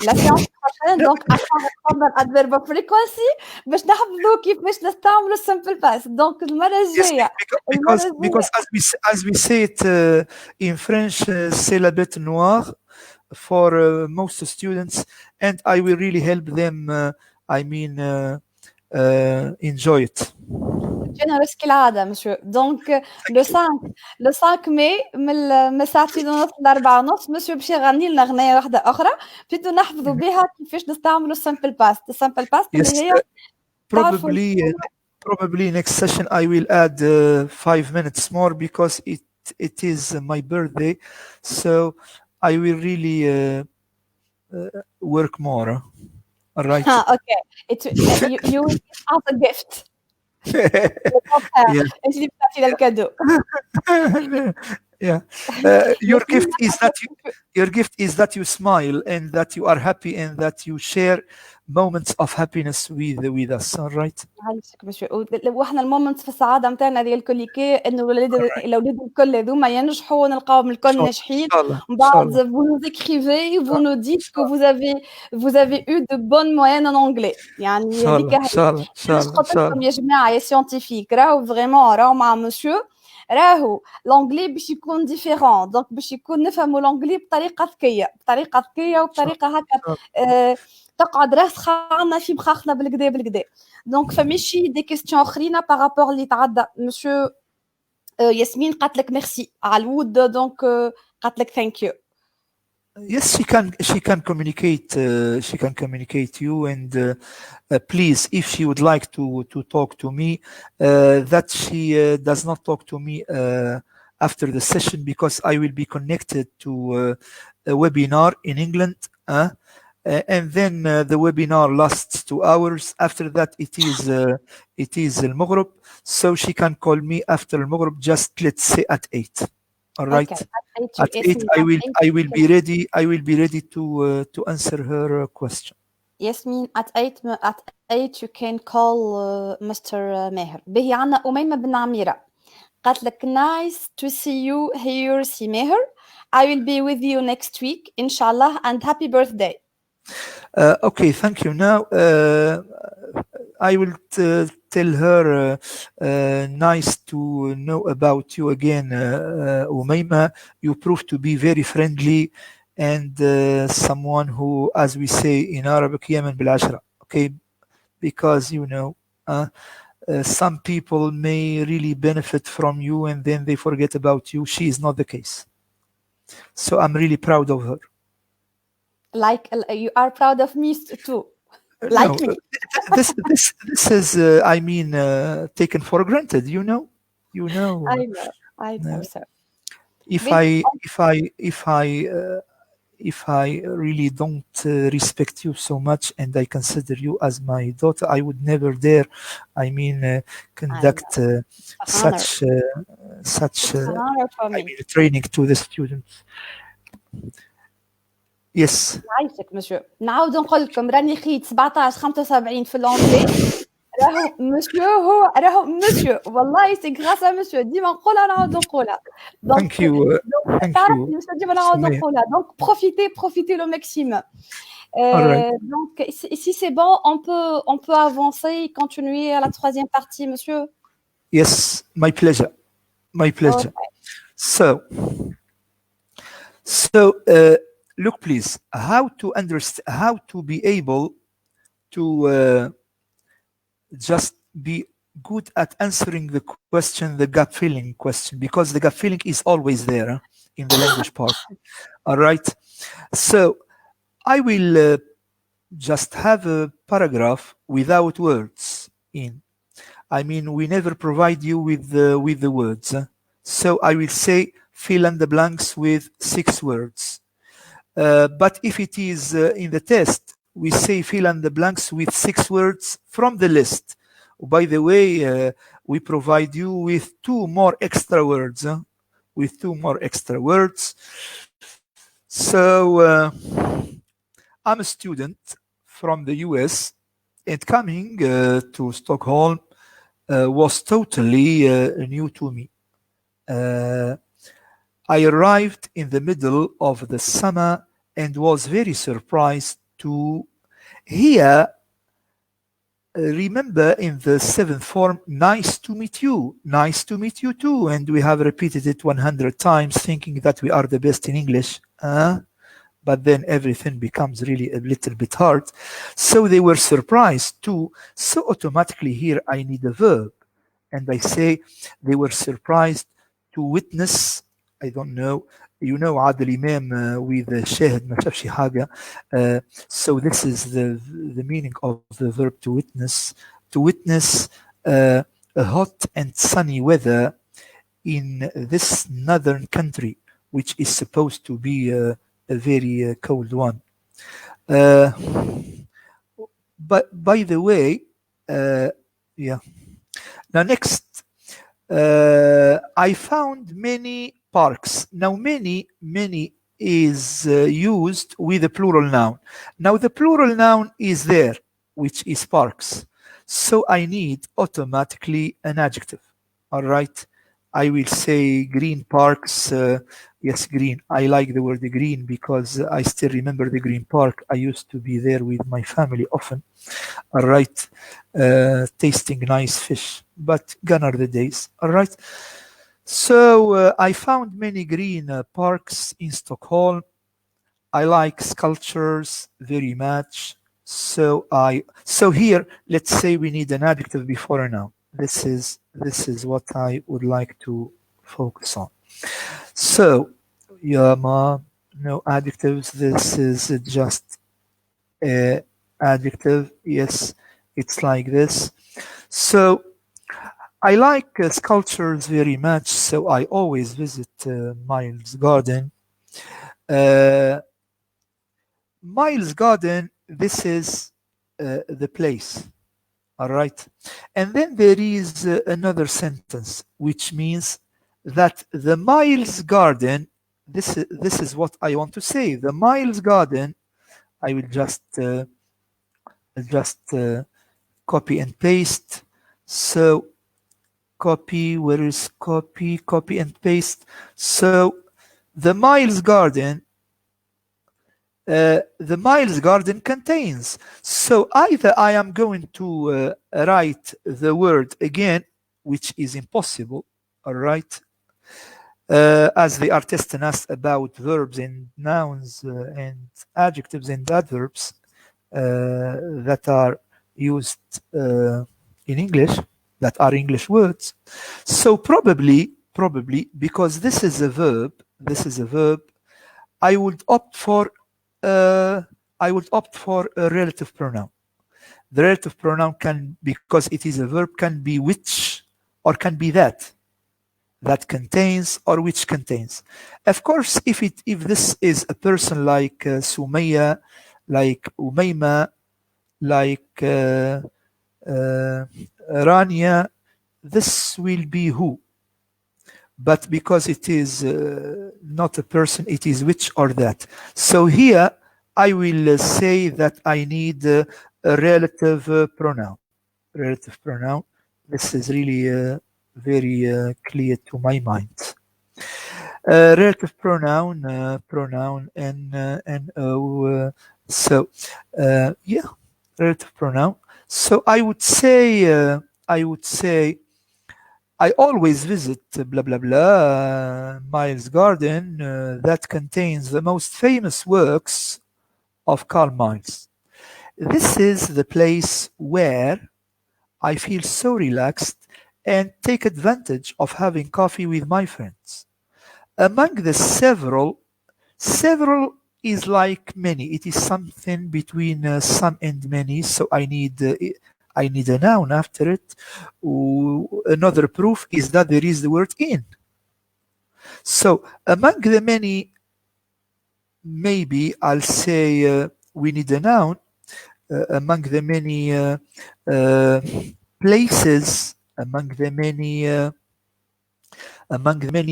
la séance prochaine, donc après رقمنا الادفيرب of frequency باش نحفظوا كيفاش نستعملوا simple past. Donc المرة الجاية. Because as we say it in French, c'est la bête noire for most students, and I will really help them. Enjoy it. Generous كالعادة monsieur. Donc le 5 ماي من ساعتين ونص ل4 ونص monsieur باش يغني لنا غنية واحدة أخرى بيتو نحفظوا بها كيفاش نستعملوا simple past. Simple past اللي هي probably next session I will add 5 minutes more because it is my birthday, so I will really work more. All right. Okay. You will give us a gift. انت اللي بتعطينا الكادو. Yeah. Your gift is that you smile and that you are happy and that you share moments of happiness with us. All right. معلشك باش واحنا المومنتس في السعاده نتاعنا ديال الكوليكي انه الاولاد الكل هذوما ينجحوا ونلقاوهم الكل ناجحين من بعد vous nous écrivez vous nous dites que vous avez eu de bonnes moyennes en anglais يعني هذيك قلت لكم يا جماعه يا سيانتيفيك راهو فريمون راهو مع مسيو راهو لونجلي باش يكون ديفيرون دونك باش يكون نفهموا لونجلي بطريقه ذكيه وبطريقه هكا تقعد راسخه عندنا في مخاخنا بالكدا دونك فماشي دي كيستيون اخرين بارابور اللي تعدى مسيو ياسمين قالت لك ميرسي على الود دونك قالت لك ثانك يو. Yes, she can communicate you, and please, if she would like to talk to me, that she does not talk to me after the session because I will be connected to a webinar in England, and then the webinar lasts 2 hours. After that, it is al-Maghrib, so she can call me after al-Maghrib, just let's say at 8. All right. Okay. At 8 I will be ready. I will be ready to answer her question. Yasmin, at 8 you can call Mr. Meher. به عنا أميمة بن عميرة قالت لك nice to see you here سي ماهر. I will be with you next week inshallah and happy birthday. Okay, thank you. Now I will tell her nice to know about you again, Umayma. You prove to be very friendly and someone who, as we say in Arabic, Yemen bil ashra. Okay, because you know some people may really benefit from you and then they forget about you. She is not the case. So I'm really proud of her. Like you are proud of me too. Like me. This is taken for granted, you know. I know so. If I really don't respect you so much and I consider you as my daughter, I would never dare conduct such training to the students. Yes. عايشك مسيو. نعاود نقول لكم راني خيت 17 75 في الانجلي راهو مسيو والله سي غراس ا مسيو ديما نقولها نعاود نقولها. Thank you. مسيو ديما نعاود نقولها دونك profitez le maximum. Donc si c'est bon on peut avancer et continuer à la troisième partie monsieur. Yes, my pleasure. Okay. So look, please, how to be able to just be good at answering the question, the gut feeling question, because the gut feeling is always there in the language part. All right. So I will just have a paragraph without words in. We never provide you with the words. So I will say fill in the blanks with 6 words. But if it is in the test, we say fill in the blanks with 6 words from the list. By the way, we provide you with 2 more extra words. So I'm a student from the US, and coming to Stockholm was totally new to me. I arrived in the middle of the summer and was very surprised to hear, remember in the seventh form, nice to meet you too. And we have repeated it 100 times thinking that we are the best in English. But then everything becomes really a little bit hard. So they were surprised too. So automatically here I need a verb. And I say they were surprised to witness. I don't know. You know عادل إمام with شاهد ما شافش حاجة. So this is the meaning of the verb to witness. To witness a hot and sunny weather in this northern country, which is supposed to be a very cold one. But by the way, yeah. Now next, I found many parks. Now many is used with a plural noun. Now the plural noun is there, which is parks. So I need automatically an adjective. All right. I will say green parks. Yes, green. I like the word green because I still remember the green park. I used to be there with my family often. All right. Tasting nice fish, but gone are the days. All right. So I found many green parks in Stockholm. I like sculptures very much. So here, let's say we need an adjective before a noun. This is what I would like to focus on. So, yeah, no adjectives. This is just a adjective. Yes, it's like this. So I like sculptures very much. So I always visit Miles Garden. Miles Garden. This is the place. All right. And then there is another sentence, which means that the Miles Garden, this is what I want to say. The Miles Garden, I will just copy and paste. So copy, where is copy? Copy and paste. So the Miles Garden, the Miles Garden contains. So either I am going to write the word again, which is impossible, all right, as they are testing us about verbs and nouns and adjectives and adverbs that are used in English, that are English words. So probably because this is a verb, I would opt for a relative pronoun. The relative pronoun can, because it is a verb, can be which or can be that contains or which contains. Of course, if this is a person like Sumaya, like Umayma, like Rania, this will be who. But because it is not a person, it is which or that. So here I will say that I need a relative pronoun. Relative pronoun. This is really very clear to my mind. Relative pronoun, N-O. So yeah, relative pronoun. So I would say I always visit blah blah blah Miles Garden that contains the most famous works of Karl Miles. This is the place where I feel so relaxed and take advantage of having coffee with my friends. Among the several is like many. It is something between some and many. So I need a noun after it. Another proof is that there is the word in. So among the many, maybe I'll say we need a noun. Among the many places, among the many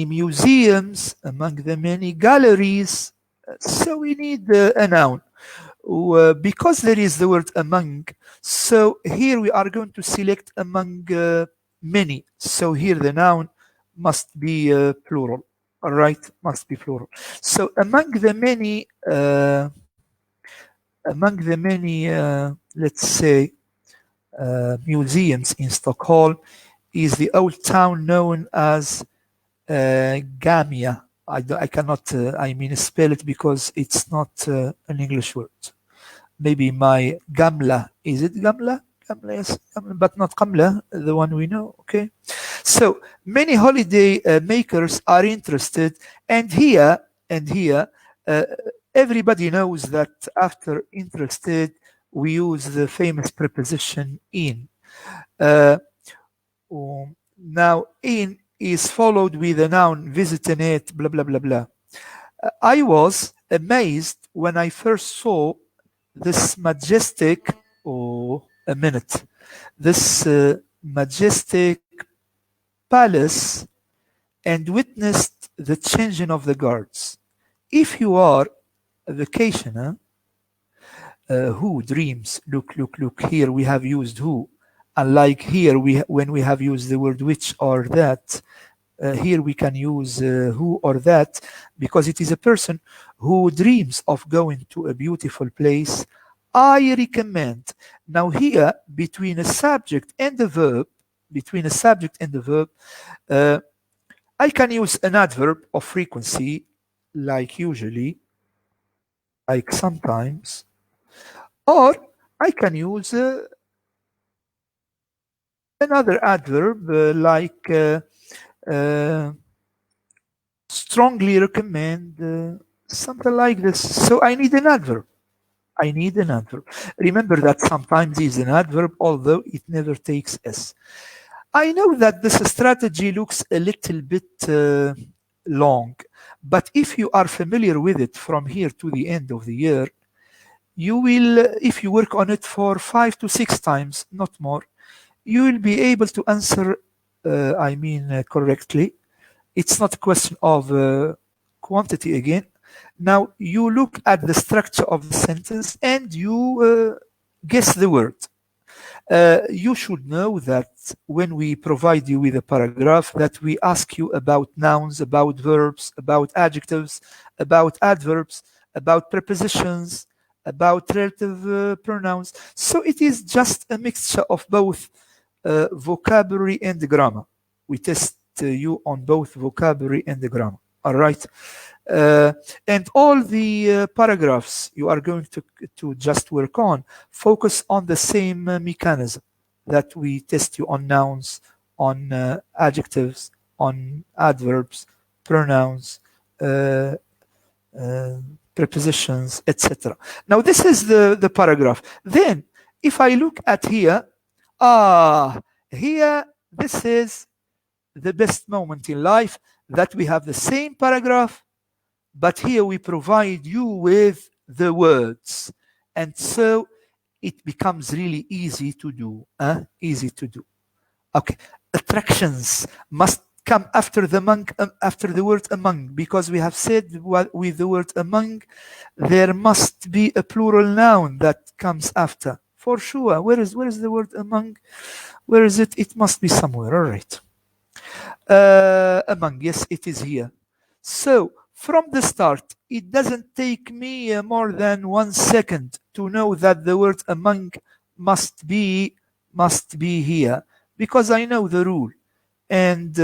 museums, among the many galleries. So we need a noun. because there is the word among, so here we are going to select among many. So here the noun must be plural. All right, must be plural. So among the many, let's say, museums in Stockholm is the old town known as Gamia. I cannot, spell it because it's not an English word. Maybe my Gamla. Is it Gamla? Gamla, yes, Gamla, but not Gamla, the one we know. Okay. So many holiday makers are interested, and here, uh, everybody knows that after interested, we use the famous preposition in. Now, in is followed with the noun visiting it, blah, blah, blah, blah. I was amazed when I first saw this majestic, this majestic palace and witnessed the changing of the guards. If you are a vacationer who dreams, look, here we have used who. Unlike here, when we have used the word which or that, here we can use who or that because it is a person who dreams of going to a beautiful place. I recommend. Now here, between a subject and the verb, I can use an adverb of frequency, like usually, like sometimes, or I can use another adverb like strongly recommend, something like this. So I need an adverb. Remember that sometimes is an adverb, although it never takes S. I know that this strategy looks a little bit long, but if you are familiar with it from here to the end of the year, you will, if you work on it for 5 to 6 times, not more, you will be able to answer, correctly. It's not a question of quantity again. Now you look at the structure of the sentence and you guess the word. You should know that when we provide you with a paragraph that we ask you about nouns, about verbs, about adjectives, about adverbs, about prepositions, about relative pronouns. So it is just a mixture of both vocabulary and grammar. We test you on both vocabulary and the grammar. All right. And all the paragraphs you are going to just work on focus on the same mechanism that we test you on nouns, on adjectives, on adverbs, pronouns, prepositions, etc. Now this is the paragraph. Then if I look at here, here this is the best moment in life that we have the same paragraph, but here we provide you with the words, and so it becomes really easy to do. Okay, attractions must come after the word among, because we have said with the word among there must be a plural noun that comes after, for sure. Where is the word among? Where is it? It must be somewhere. All right. Among, yes, it is here. So from the start, it doesn't take me more than 1 second to know that the word among must be here, because I know the rule, and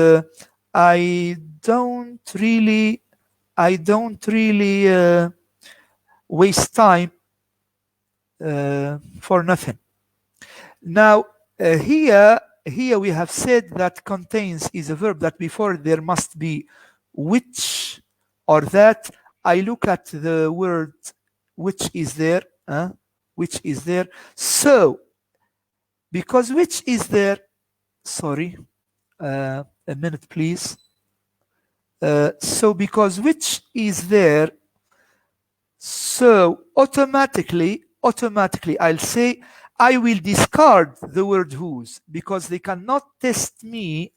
I don't really waste time for nothing. Now here we have said that contains is a verb that before there must be which or that. I look at the word which is there, so because which is there, sorry, a minute please. So because which is there, so automatically I'll say I will discard the word whose, because they cannot test me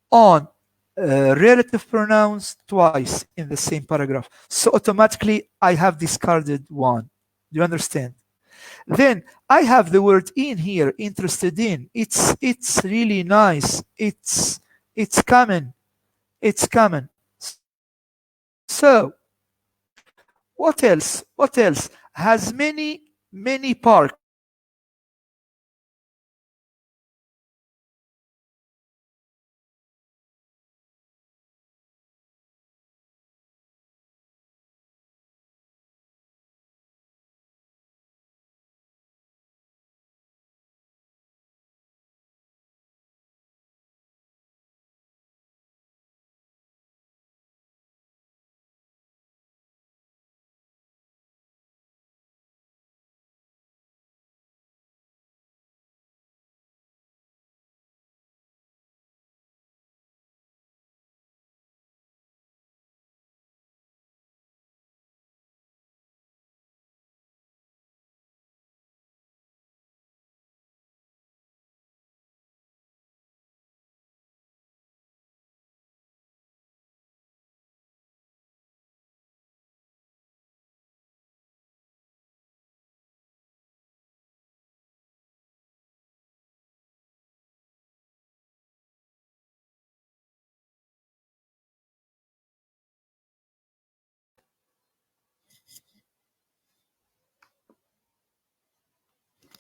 on relative pronouns twice in the same paragraph. So automatically I have discarded one. Do you understand? Then I have the word in here, interested in. It's really nice. It's common. It's common. So what else? What else? Has many parks.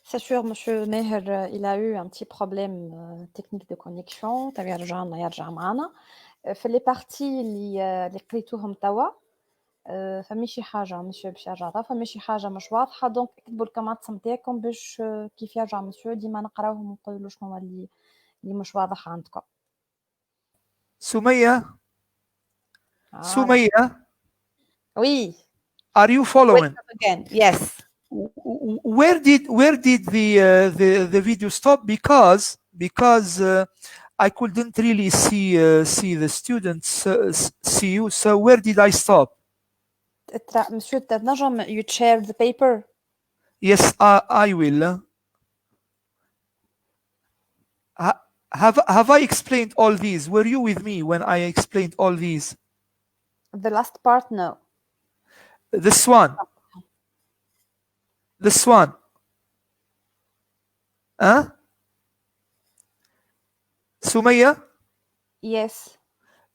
C'est sûr, monsieur Meher, il a eu un petit problème technique de connexion. توا يرجع معنا. في لي بارتي اللي قريتوهم توا فما شي حاجه مسيو باش يرجع توا فما شي حاجه مش واضحه دونك اكتبوا الكومنتس نتاعكم باش كيف يرجع مسيو ديما نقراوهم ونقولوا شنو هو اللي مش واضح عندكم. Sumaya, Sumaya, Oui. are you following? Again. Yes. Where did the video stop? Because I couldn't really see the students see you. So where did I stop? Monsieur تنجم you share the paper. Yes, I will. Have I explained all these? Were you with me when I explained all these? The last part, no. This one. This one. Huh? Sumaya? Yes.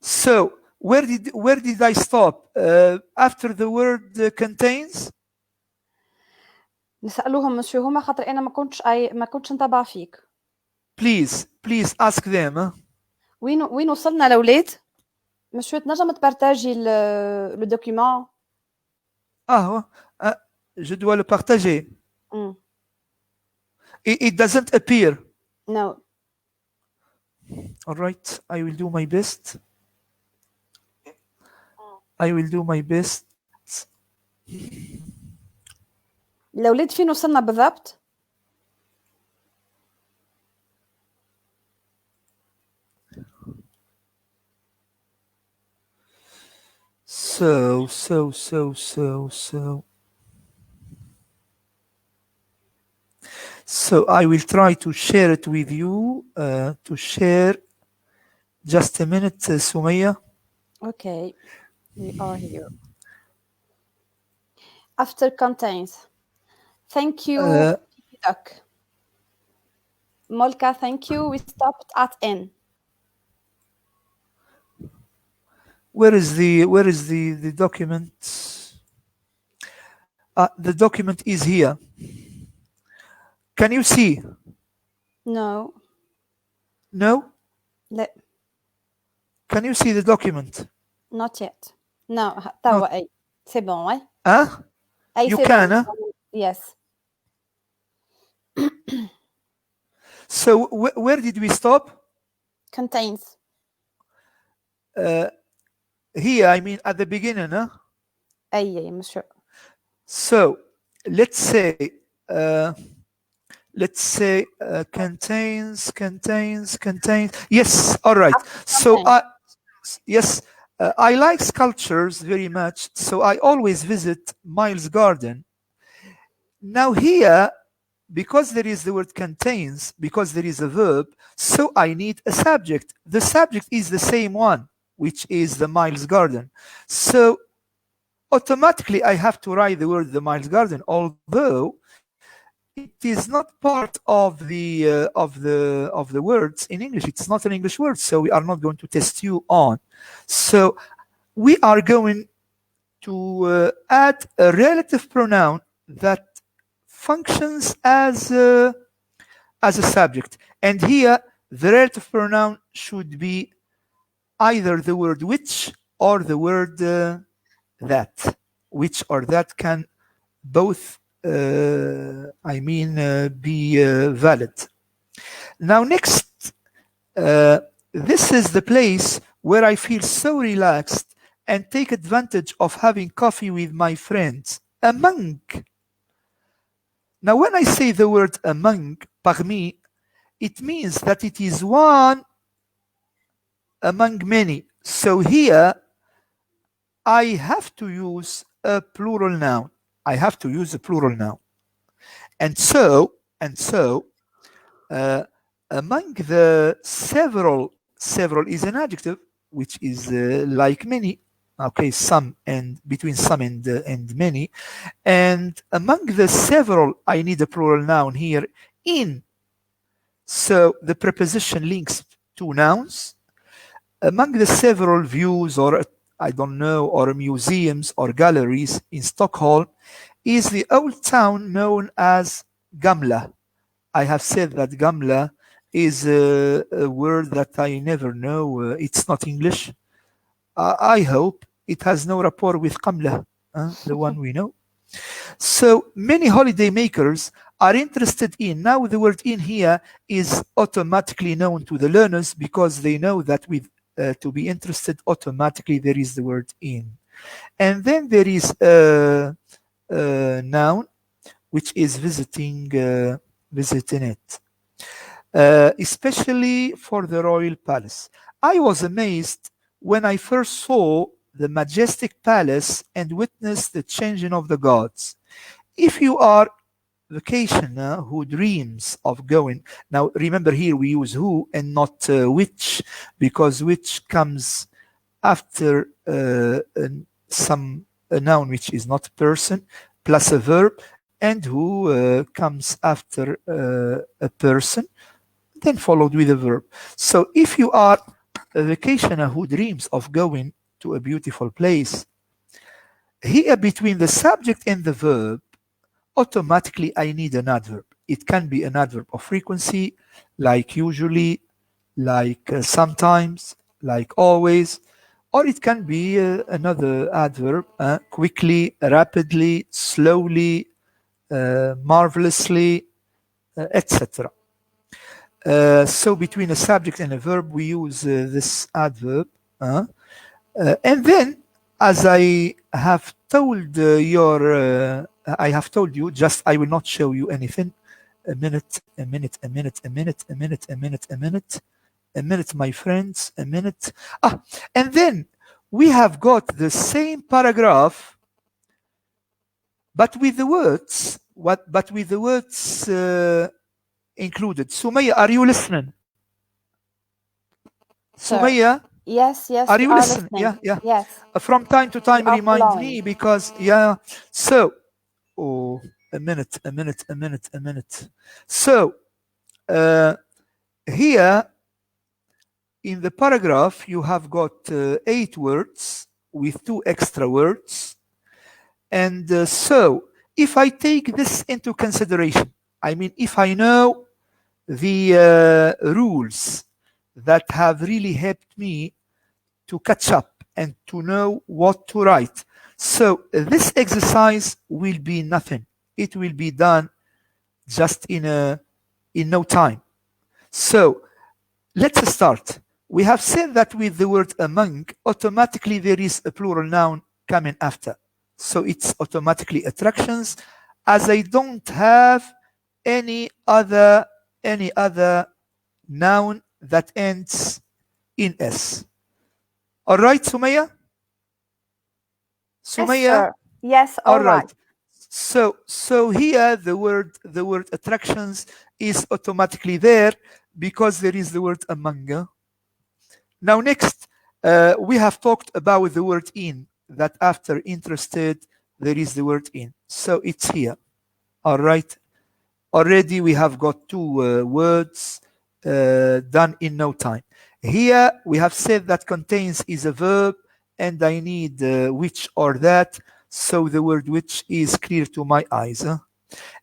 So where did I stop? After the word contains? نسألوهم مسيو هما خاطر أنا ما كنتش نتابع فيك. Please ask them. Huh? وين وصلنا الأولاد؟ مسيو تنجم تبارتاجي le document. Je dois le partager. It doesn't appear. No. All right, I will do my best. I will do my best. الأولاد فين وصلنا بالضبط؟ So. So I will try to share it with you. To share. Just a minute, Sumaya. Okay, we are here. After contains. Thank you, Doc. Molka, thank you. We stopped at N. Where is the document? The document is here. Can you see? No. No? لا. Can you see the document? Not yet. No. توا أي. C'est bon, ouais? Huh? You can, huh? Yes. So where did we stop? Contains. Here, I mean at the beginning, huh? أي monsieur. So let's say contains. Yes, all right. So yes, I like sculptures very much. So I always visit Miles Garden. Now here, because there is the word contains, because there is a verb, so I need a subject. The subject is the same one, which is the Miles Garden. So automatically I have to write the word the Miles Garden, although it is not part of the words in English. It's not an English word, so we are not going to test you on. So we are going to add a relative pronoun that functions as a subject, and here the relative pronoun should be either the word which or the word that. Which or that can both be valid. Now next, this is the place where I feel so relaxed and take advantage of having coffee with my friends. Among. Now when I say the word among, parmi, it means that it is one among many. So here I have to use a plural noun. And so among the several is an adjective, which is like many. Okay, some, and between some and many. And among the several, I need a plural noun here, in. So the preposition links two nouns. Among the several views, or I don't know, or museums or galleries in Stockholm, is the old town known as Gamla. I have said that Gamla is a word that I never know. It's not English. I hope it has no rapport with Qamla, the one we know. So many holiday makers are interested in. Now the word in here is automatically known to the learners because they know that with to be interested, automatically there is the word in. And then there is a noun, which is visiting it, especially for the royal palace. I was amazed when I first saw the majestic palace and witnessed the changing of the gods. If you are vacationer who dreams of going, now remember here we use who and not which, because which comes after a noun which is not person plus a verb, and who comes after a person, then followed with a verb. So if you are a vacationer who dreams of going to a beautiful place, here between the subject and the verb, automatically I need an adverb. It can be an adverb of frequency, like usually, like sometimes, like always, or it can be another adverb, quickly, rapidly, slowly, marvelously, etc. So between a subject and a verb, we use this adverb. And then, as I have told I have told you, just I will not show you anything. A minute, my friends, a minute. And then we have got the same paragraph, but with the words, included. Sumaya, are you listening? Sumaya? Yes, are you we listening? listening. Yeah. Yes. From time to time, We are remind following. me, because so a minute. So here in the paragraph you have got 8 words with 2 extra words, and so if I take this into consideration, I mean if I know the rules that have really helped me to catch up and to know what to write, so this exercise will be nothing. It will be done just in no time. So let's start. We have said that with the word among, automatically there is a plural noun coming after. So it's automatically attractions, as I don't have any other noun that ends in S. All right, Sumaya? Sumaya? Yes, sir. Yes, all right. So here the word attractions is automatically there because there is the word among. Now next, we have talked about the word in. that after interested, there is the word in. So it's here. All right. Already we have got two words done in no time. Here we have said that contains is a verb, and I need which or that. So the word which is clear to my eyes.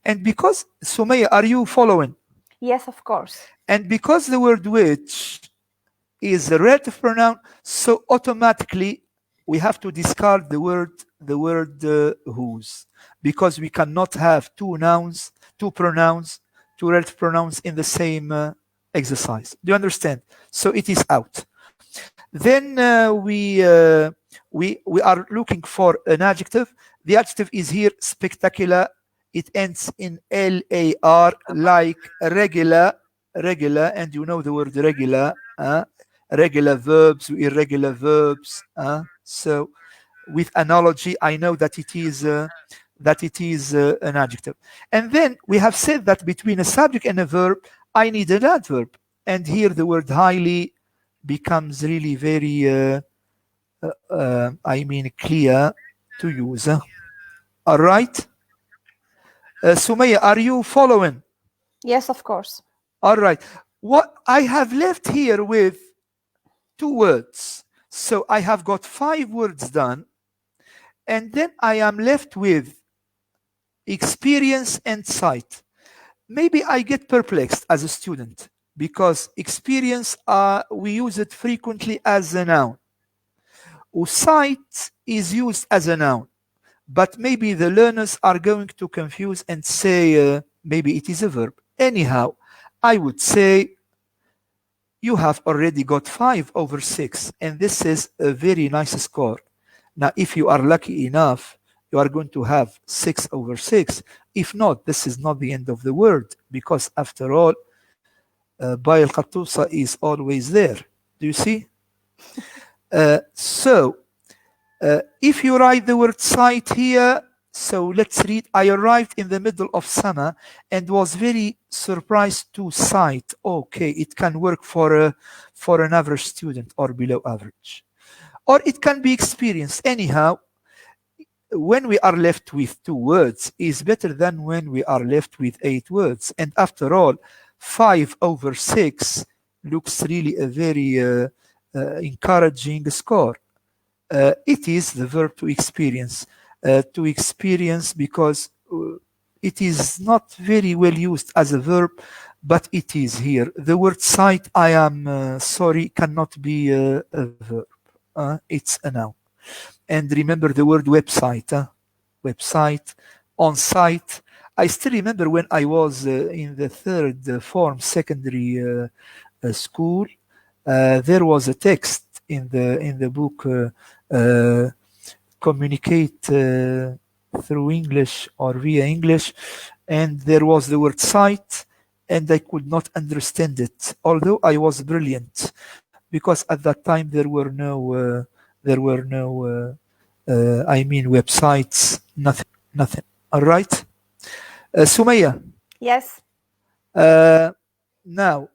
And because, Sumaya, are you following? Yes, of course. And because the word which is a relative pronoun, so automatically we have to discard the word whose, because we cannot have two pronouns, two relative pronouns in the same exercise. Do you understand? So it is out. Then we are looking for an adjective. The adjective is here spectacular. It ends in LAR, like regular, and you know the word regular. Regular verbs, irregular verbs. So with analogy, I know that it is an adjective. And then we have said that between a subject and a verb, I need an adverb. And here the word highly becomes really very, clear to use. All right. Sumaya, are you following? Yes, of course. All right. What I have left here with two words. So I have got 5 words done. And then I am left with experience and sight. Maybe I get perplexed as a student because experience, we use it frequently as a noun. Sight is used as a noun. But maybe the learners are going to confuse and say maybe it is a verb. Anyhow, I would say you have already got 5/6, and this is a very nice score. Now, if you are lucky enough, you are going to have 6/6. If not, this is not the end of the world, because after all, Bay al-Qattusa is always there. Do you see? So, if you write the word sight here, so let's read. I arrived in the middle of summer and was very surprised to sight. Okay, it can work for an average student or below average. Or it can be experienced. Anyhow, when we are left with 2 words is better than when we are left with 8 words. And after all, 5/6 looks really a very encouraging score. It is the verb to experience because it is not very well used as a verb, but it is here. The word sight, I am sorry, cannot be a verb. It's a noun. And remember the word website, website, on site. I still remember when I was in the 3rd form secondary school, there was a text in the book, communicate through English or via English, and there was the word site, and I could not understand it, although I was brilliant, because at that time there were no websites, nothing. All right, Sumaya. Yes. Now,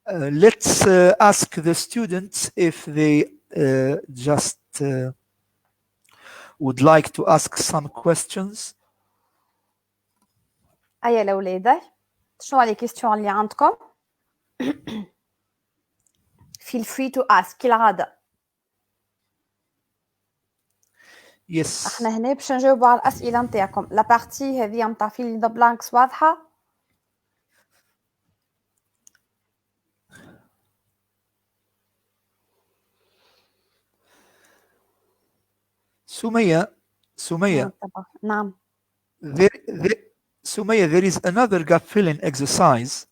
let's ask the students if they just would like to ask some questions. أيا الأولاد شنو les questions اللي عندكم؟ Feel free to ask كالعادة. Yes. احنا هنا باش نجاوبوا على الأسئلة نتاعكم. لا بارتي هذه نتاع fill in the blanks واضحة؟ Sumaya. نعم. Sumaya, there is another gap filling exercise.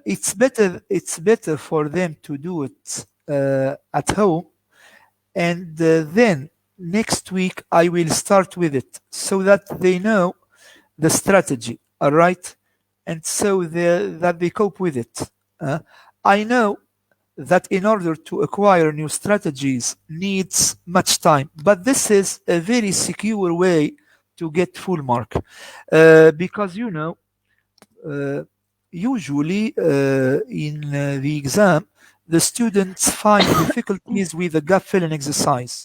It's better for them to do it at home, and then next week I will start with it so that they know the strategy, all right, and so that they cope with it. I know that in order to acquire new strategies needs much time, but this is a very secure way to get full mark, because usually in the exam the students find difficulties with the gap filling exercise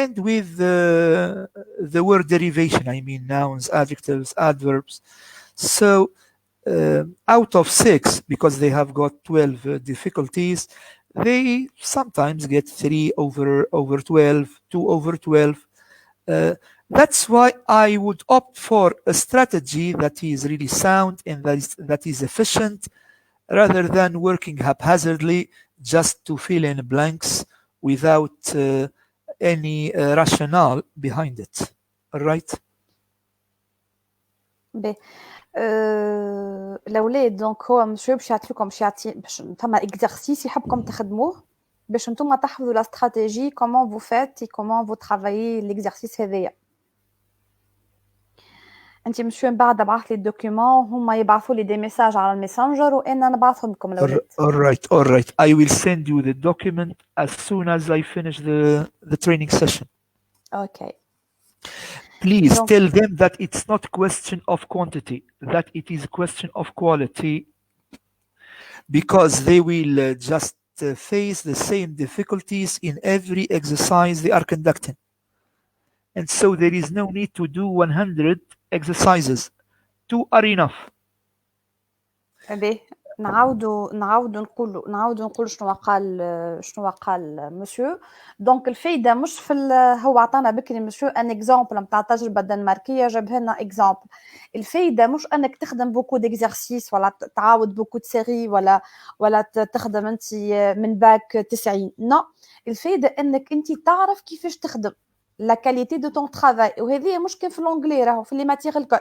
and with the word derivation, I mean nouns, adjectives, adverbs. So out of 6, because they have got 12 difficulties, they sometimes get 3 over 12, 2 over 12. That's why I would opt for a strategy that is really sound and that is efficient, rather than working haphazardly just to fill in blanks without any rationale behind it. All right? الاولاد دونك هو مشو باش يعطي لكم باش فما اكزرسيس يحبكم تخدموه باش نتوما تحفظوا لا استراتيجي كومون فو فات اي كومون فو ترافايي ليكزرسيس هذايا. انت مشو من بعد بعث لي الدوكيومون هما يبعثوا لي دي ميساج على الماسنجر وانا نبعثهم لكم الاولاد. All right. I will send you the document as soon as I finish the training session. Okay. Please tell them that it's not a question of quantity, that it is a question of quality, because they will just face the same difficulties in every exercise they are conducting. And so there is no need to do 100 exercises. 2 are enough. نعاودوا نقولوا شنو قال مسيو. دونك الفايده مش في هو عطانا بكري مسيو ان اكزامبل نتاع التجربه الدنماركيه جابها لنا اكزامبل. الفايده مش انك تخدم بوكو ديكزرسيس ولا تعاود بوكو سيري ولا تخدم انت من باك 90. نو الفايده انك انت تعرف كيفاش تخدم لا كاليتي دو طون ترافاي وهذه مش كان في لونجلي راهو في لي ماتيغ الكل.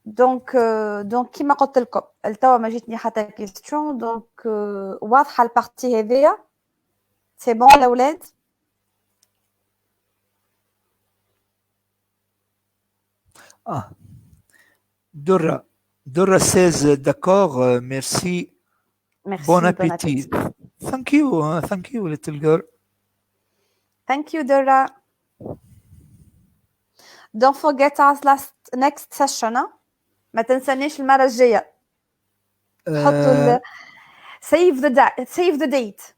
دونك كيما قلت لكم التوا ما جيتني حتى كيستيون. دونك واضحه البارتي هذيا سي بون الاولاد. Dora says d'accord, merci. Bon appétit. Thank you little girl. Thank you Dora. Don't forget us next session. ما تنسانيش المرة الجاية. حطوا save the date.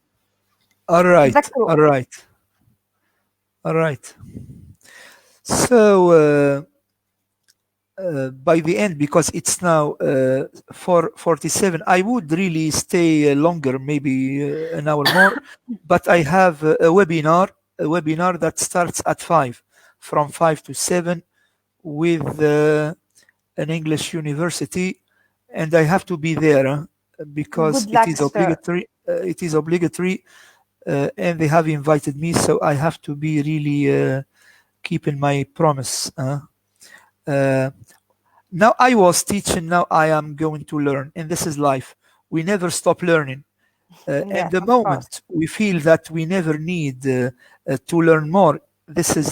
All right. So by the end, because it's now 4:47, I would really stay longer, maybe an hour more, but I have a webinar that starts at 5, from 5 to 7 with an English university, and I have to be there because it is obligatory, and they have invited me, so I have to be really keeping my promise. Now I was teaching, now I am going to learn, and this is life. We never stop learning. And the moment we feel that we never need to learn more, this is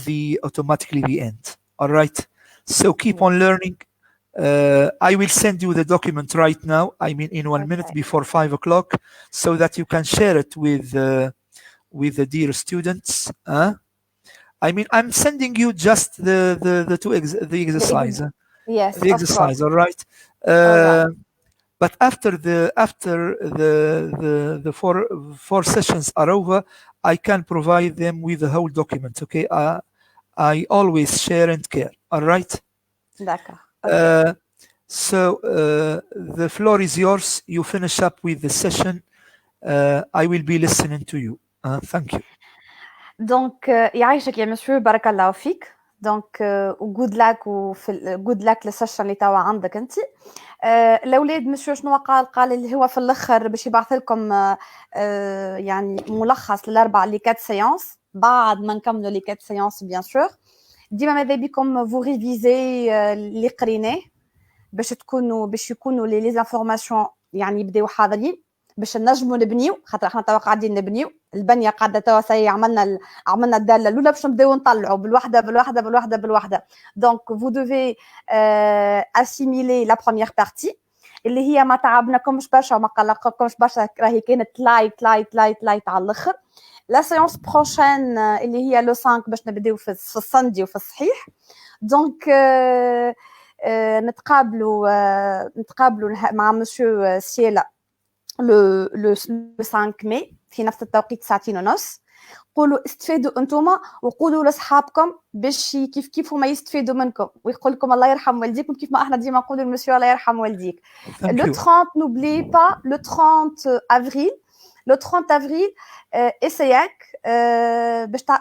automatically the end. All right? So keep on learning. I will send you the document right now, I mean in 1 minute before 5 o'clock, so that you can share it with the dear students. I mean, I'm sending you just the exercise. Yes, the exercise, all right? But after the four sessions are over, I can provide them with the whole document, okay? I always share and care, all right? D'accord. So the floor is yours. You finish up with the session. I will be listening to you. Thank you. دونك يعيشك يا مسيو، بارك الله فيك. دونك وجود لاك جود لاك للسيشن اللي توا عندك انت. الاولاد مسيو شنو قال اللي هو في الاخر باش يبعث لكم يعني ملخص للاربع لي 4 سيونس بعد ما نكملوا لي 4 سيونس بيان سور. ديما ماذا بكم فو ريفيزي اللي قريناه باش يكونوا لي زانفورماسيون يعني يبداو حاضرين باش نجموا نبنيو، خاطر احنا توا قاعدين نبنيو البنيه قاعده توا سي عملنا الداله الاولى باش نبداو نطلعوا بالوحده. دونك فو دوفي اسيميلي لا بروميير بارتي اللي هي ما تعبناكمش برشا وما قلقكمش برشا، راهي كانت لايت على الاخر. لا سيونس بروشين اللي هي لو 5 باش نبداو في الصندي وفي الصحيح. دونك نتقابلوا مع مسيو سيلا لو 5 ماي في نفس التوقيت 2:30. قولوا استفادوا انتوما وقولوا لاصحابكم باش كيف هما يستفادوا منكم ويقول لكم الله يرحم والديكم كيف ما احنا ديما نقولوا المسيو الله يرحم والديك. Le 30 n'oubliez pas le 30 avril. Le 30 avril اسياك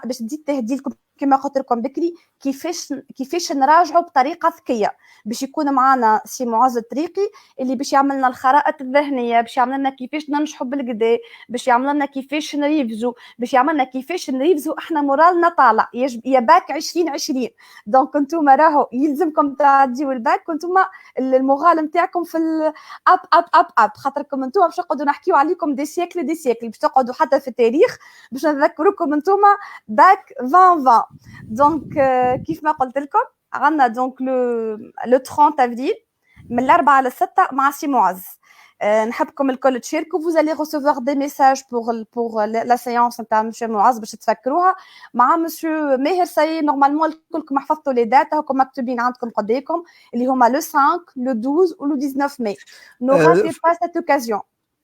باش تزيد تهدي لكم كما قلت لكم بكري كيفاش نراجعوا بطريقه ذكيه باش يكون معنا سي معز الطريقي اللي باش يعمل لنا الخرائط الذهنيه باش يعمل لنا كيفاش ننجحوا بالكدا باش يعمل لنا كيفاش نريفزو باش يعمل لنا كيفاش نريفزو احنا مورالنا طالع يا باك 2020 دونك انتم راهو يلزمكم تعديوا الباك كنتم المورال نتاعكم في اب اب اب اب خاطركم انتم باش نقعدوا نحكيو عليكم دي سيكل باش تقعدوا حتى في التاريخ باش نذكركم انتم باك 2020 دونك كيف ما قلت لكم عندنا دونك لو 30 افريل من 4 ل 6 مع سي معز. نحبكم الكل تشاركوا vous allez recevoir des messages pour la séance نتاع monsieur معز باش تفكروها مع monsieur ماهر. سي نورمالمون الكلكم حفظتوا لي دات هاكم مكتوبين عندكم قدامكم اللي هما لو 5 لو 12 و لو 19 ماي. Ne ratez pas cette occasion.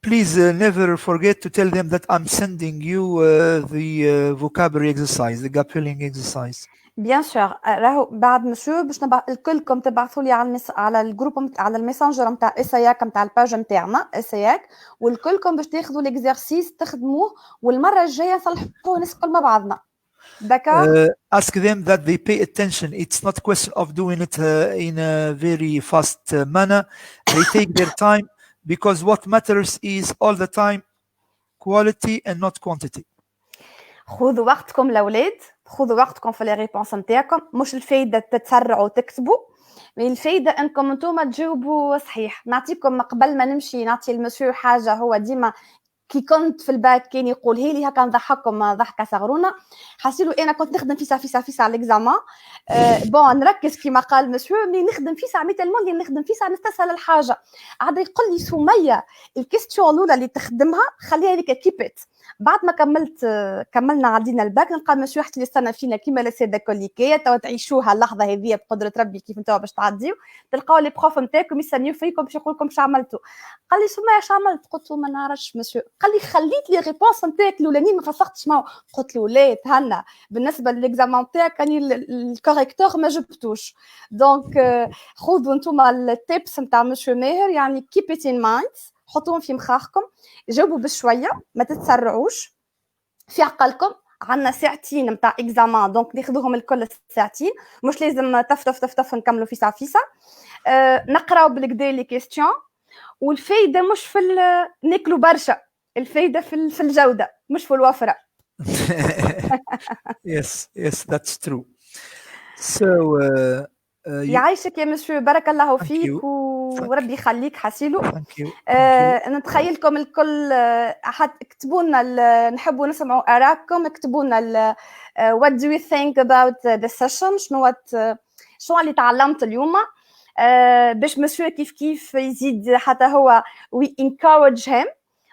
Please never forget to tell them that I'm sending you the vocabulary exercise, the gap filling exercise. بيان سور راهو بعد مسيو باش الكلكم تبعثوا لي على الجروب على الميسنجر نتاع اسياك نتاع الباج نتاعنا اسياك والكلكم باش تاخذوا الاكزرسيس تخدموه والمره الجايه نصلحوه نسقل مع بعضنا. D'accord. Ask them that they pay attention. It's not a question of doing it in a very fast manner. They take their time because what matters is all the time quality and not quantity. خذوا وقتكم الاولاد خذوا وقتكم في لي ريبونس نتاعكم مش الفايده تتسرعوا وتكتبوا من الفايده انكم انتم تجاوبوا صحيح. نعطيكم قبل ما نمشي نعطي المسيو حاجه هو ديما كي كنت في الباك كان يقولها لي هكا نضحككم ضحكه صغرونا حسيلو انا كنت نخدم فيسا على الاكزامان بون نركز كيما قال مسيو ملي نخدم فيسا مي تالمون اللي نخدم فيسا نستسهل الحاجه عاد يقول لي سميه الكيستيون الاولى اللي تخدمها خليها لك كيبت. بعد ما كملنا عدينا الباك نلقى مسيو حتى يستنى فينا كيما الساده كوليكيه توا تعيشوها اللحظه هذه بقدره ربي كيف نتوما باش تعديو تلقاو لي بروف نتاعكم يسنيو فيكم باش يقول لكم شو عملتوا. قال لي سميه اش عملت؟ قلت له ما نعرفش مسيو. قال لي خليت لي ريبونس نتاعك الاولانيين ما فسختش معاه. قلت له لا تهنى بالنسبه للاكزامان نتاعك راني الكوريكتور ما جبتوش. دونك خذوا نتوما التيبس نتاع مسيو ماهر يعني كيب ات ان مايند حطوهم في مخاخكم جاوبوا بشويه ما تتسرعوش في عقلكم. عندنا ساعتين نتاع اكزامان دونك ناخذوهم الكل ساعتين مش لازم تف نكملوا فيسا نقراو بالكدا لي كيستيون والفايده مش في ناكلوا برشا الفايده في الجوده مش في الوفره. yes that's true. So يعيشك يا مسيو بارك الله فيك وربي يخليك حسيلو. نتخيلكم الكل اكتبوا لنا نحبوا نسمعوا آراءكم اكتبوا لنا what do you think about the session شنو اللي تعلمت اليوم باش مسيو كيف يزيد حتى هو we encourage him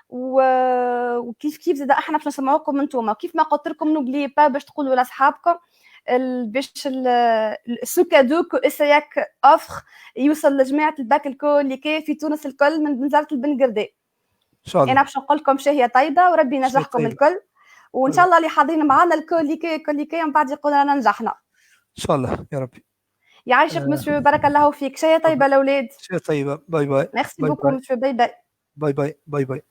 وكيف زاد احنا باش نسمعوكم انتم كيف ما قلت لكم نوبلي با باش تقولوا لاصحابكم باش سو كادو كو اسياك اوفر يوصل لجماعه الباك الكل اللي كاين في تونس الكل من وزاره البن قردي ان شاء الله. انا باش نقول لكم شهيه طيبه وربي ينجحكم الكل وان شاء الله اللي حاضرين معنا الكل اللي كاين من بعد يقول لنا نجحنا ان شاء الله يا ربي. يعيشك مسيو بارك الله فيك. شهيه طيبه الاولاد. شهيه طيبه. باي باي. ميرسي بوكو مسيو. باي باي. باي باي. باي باي.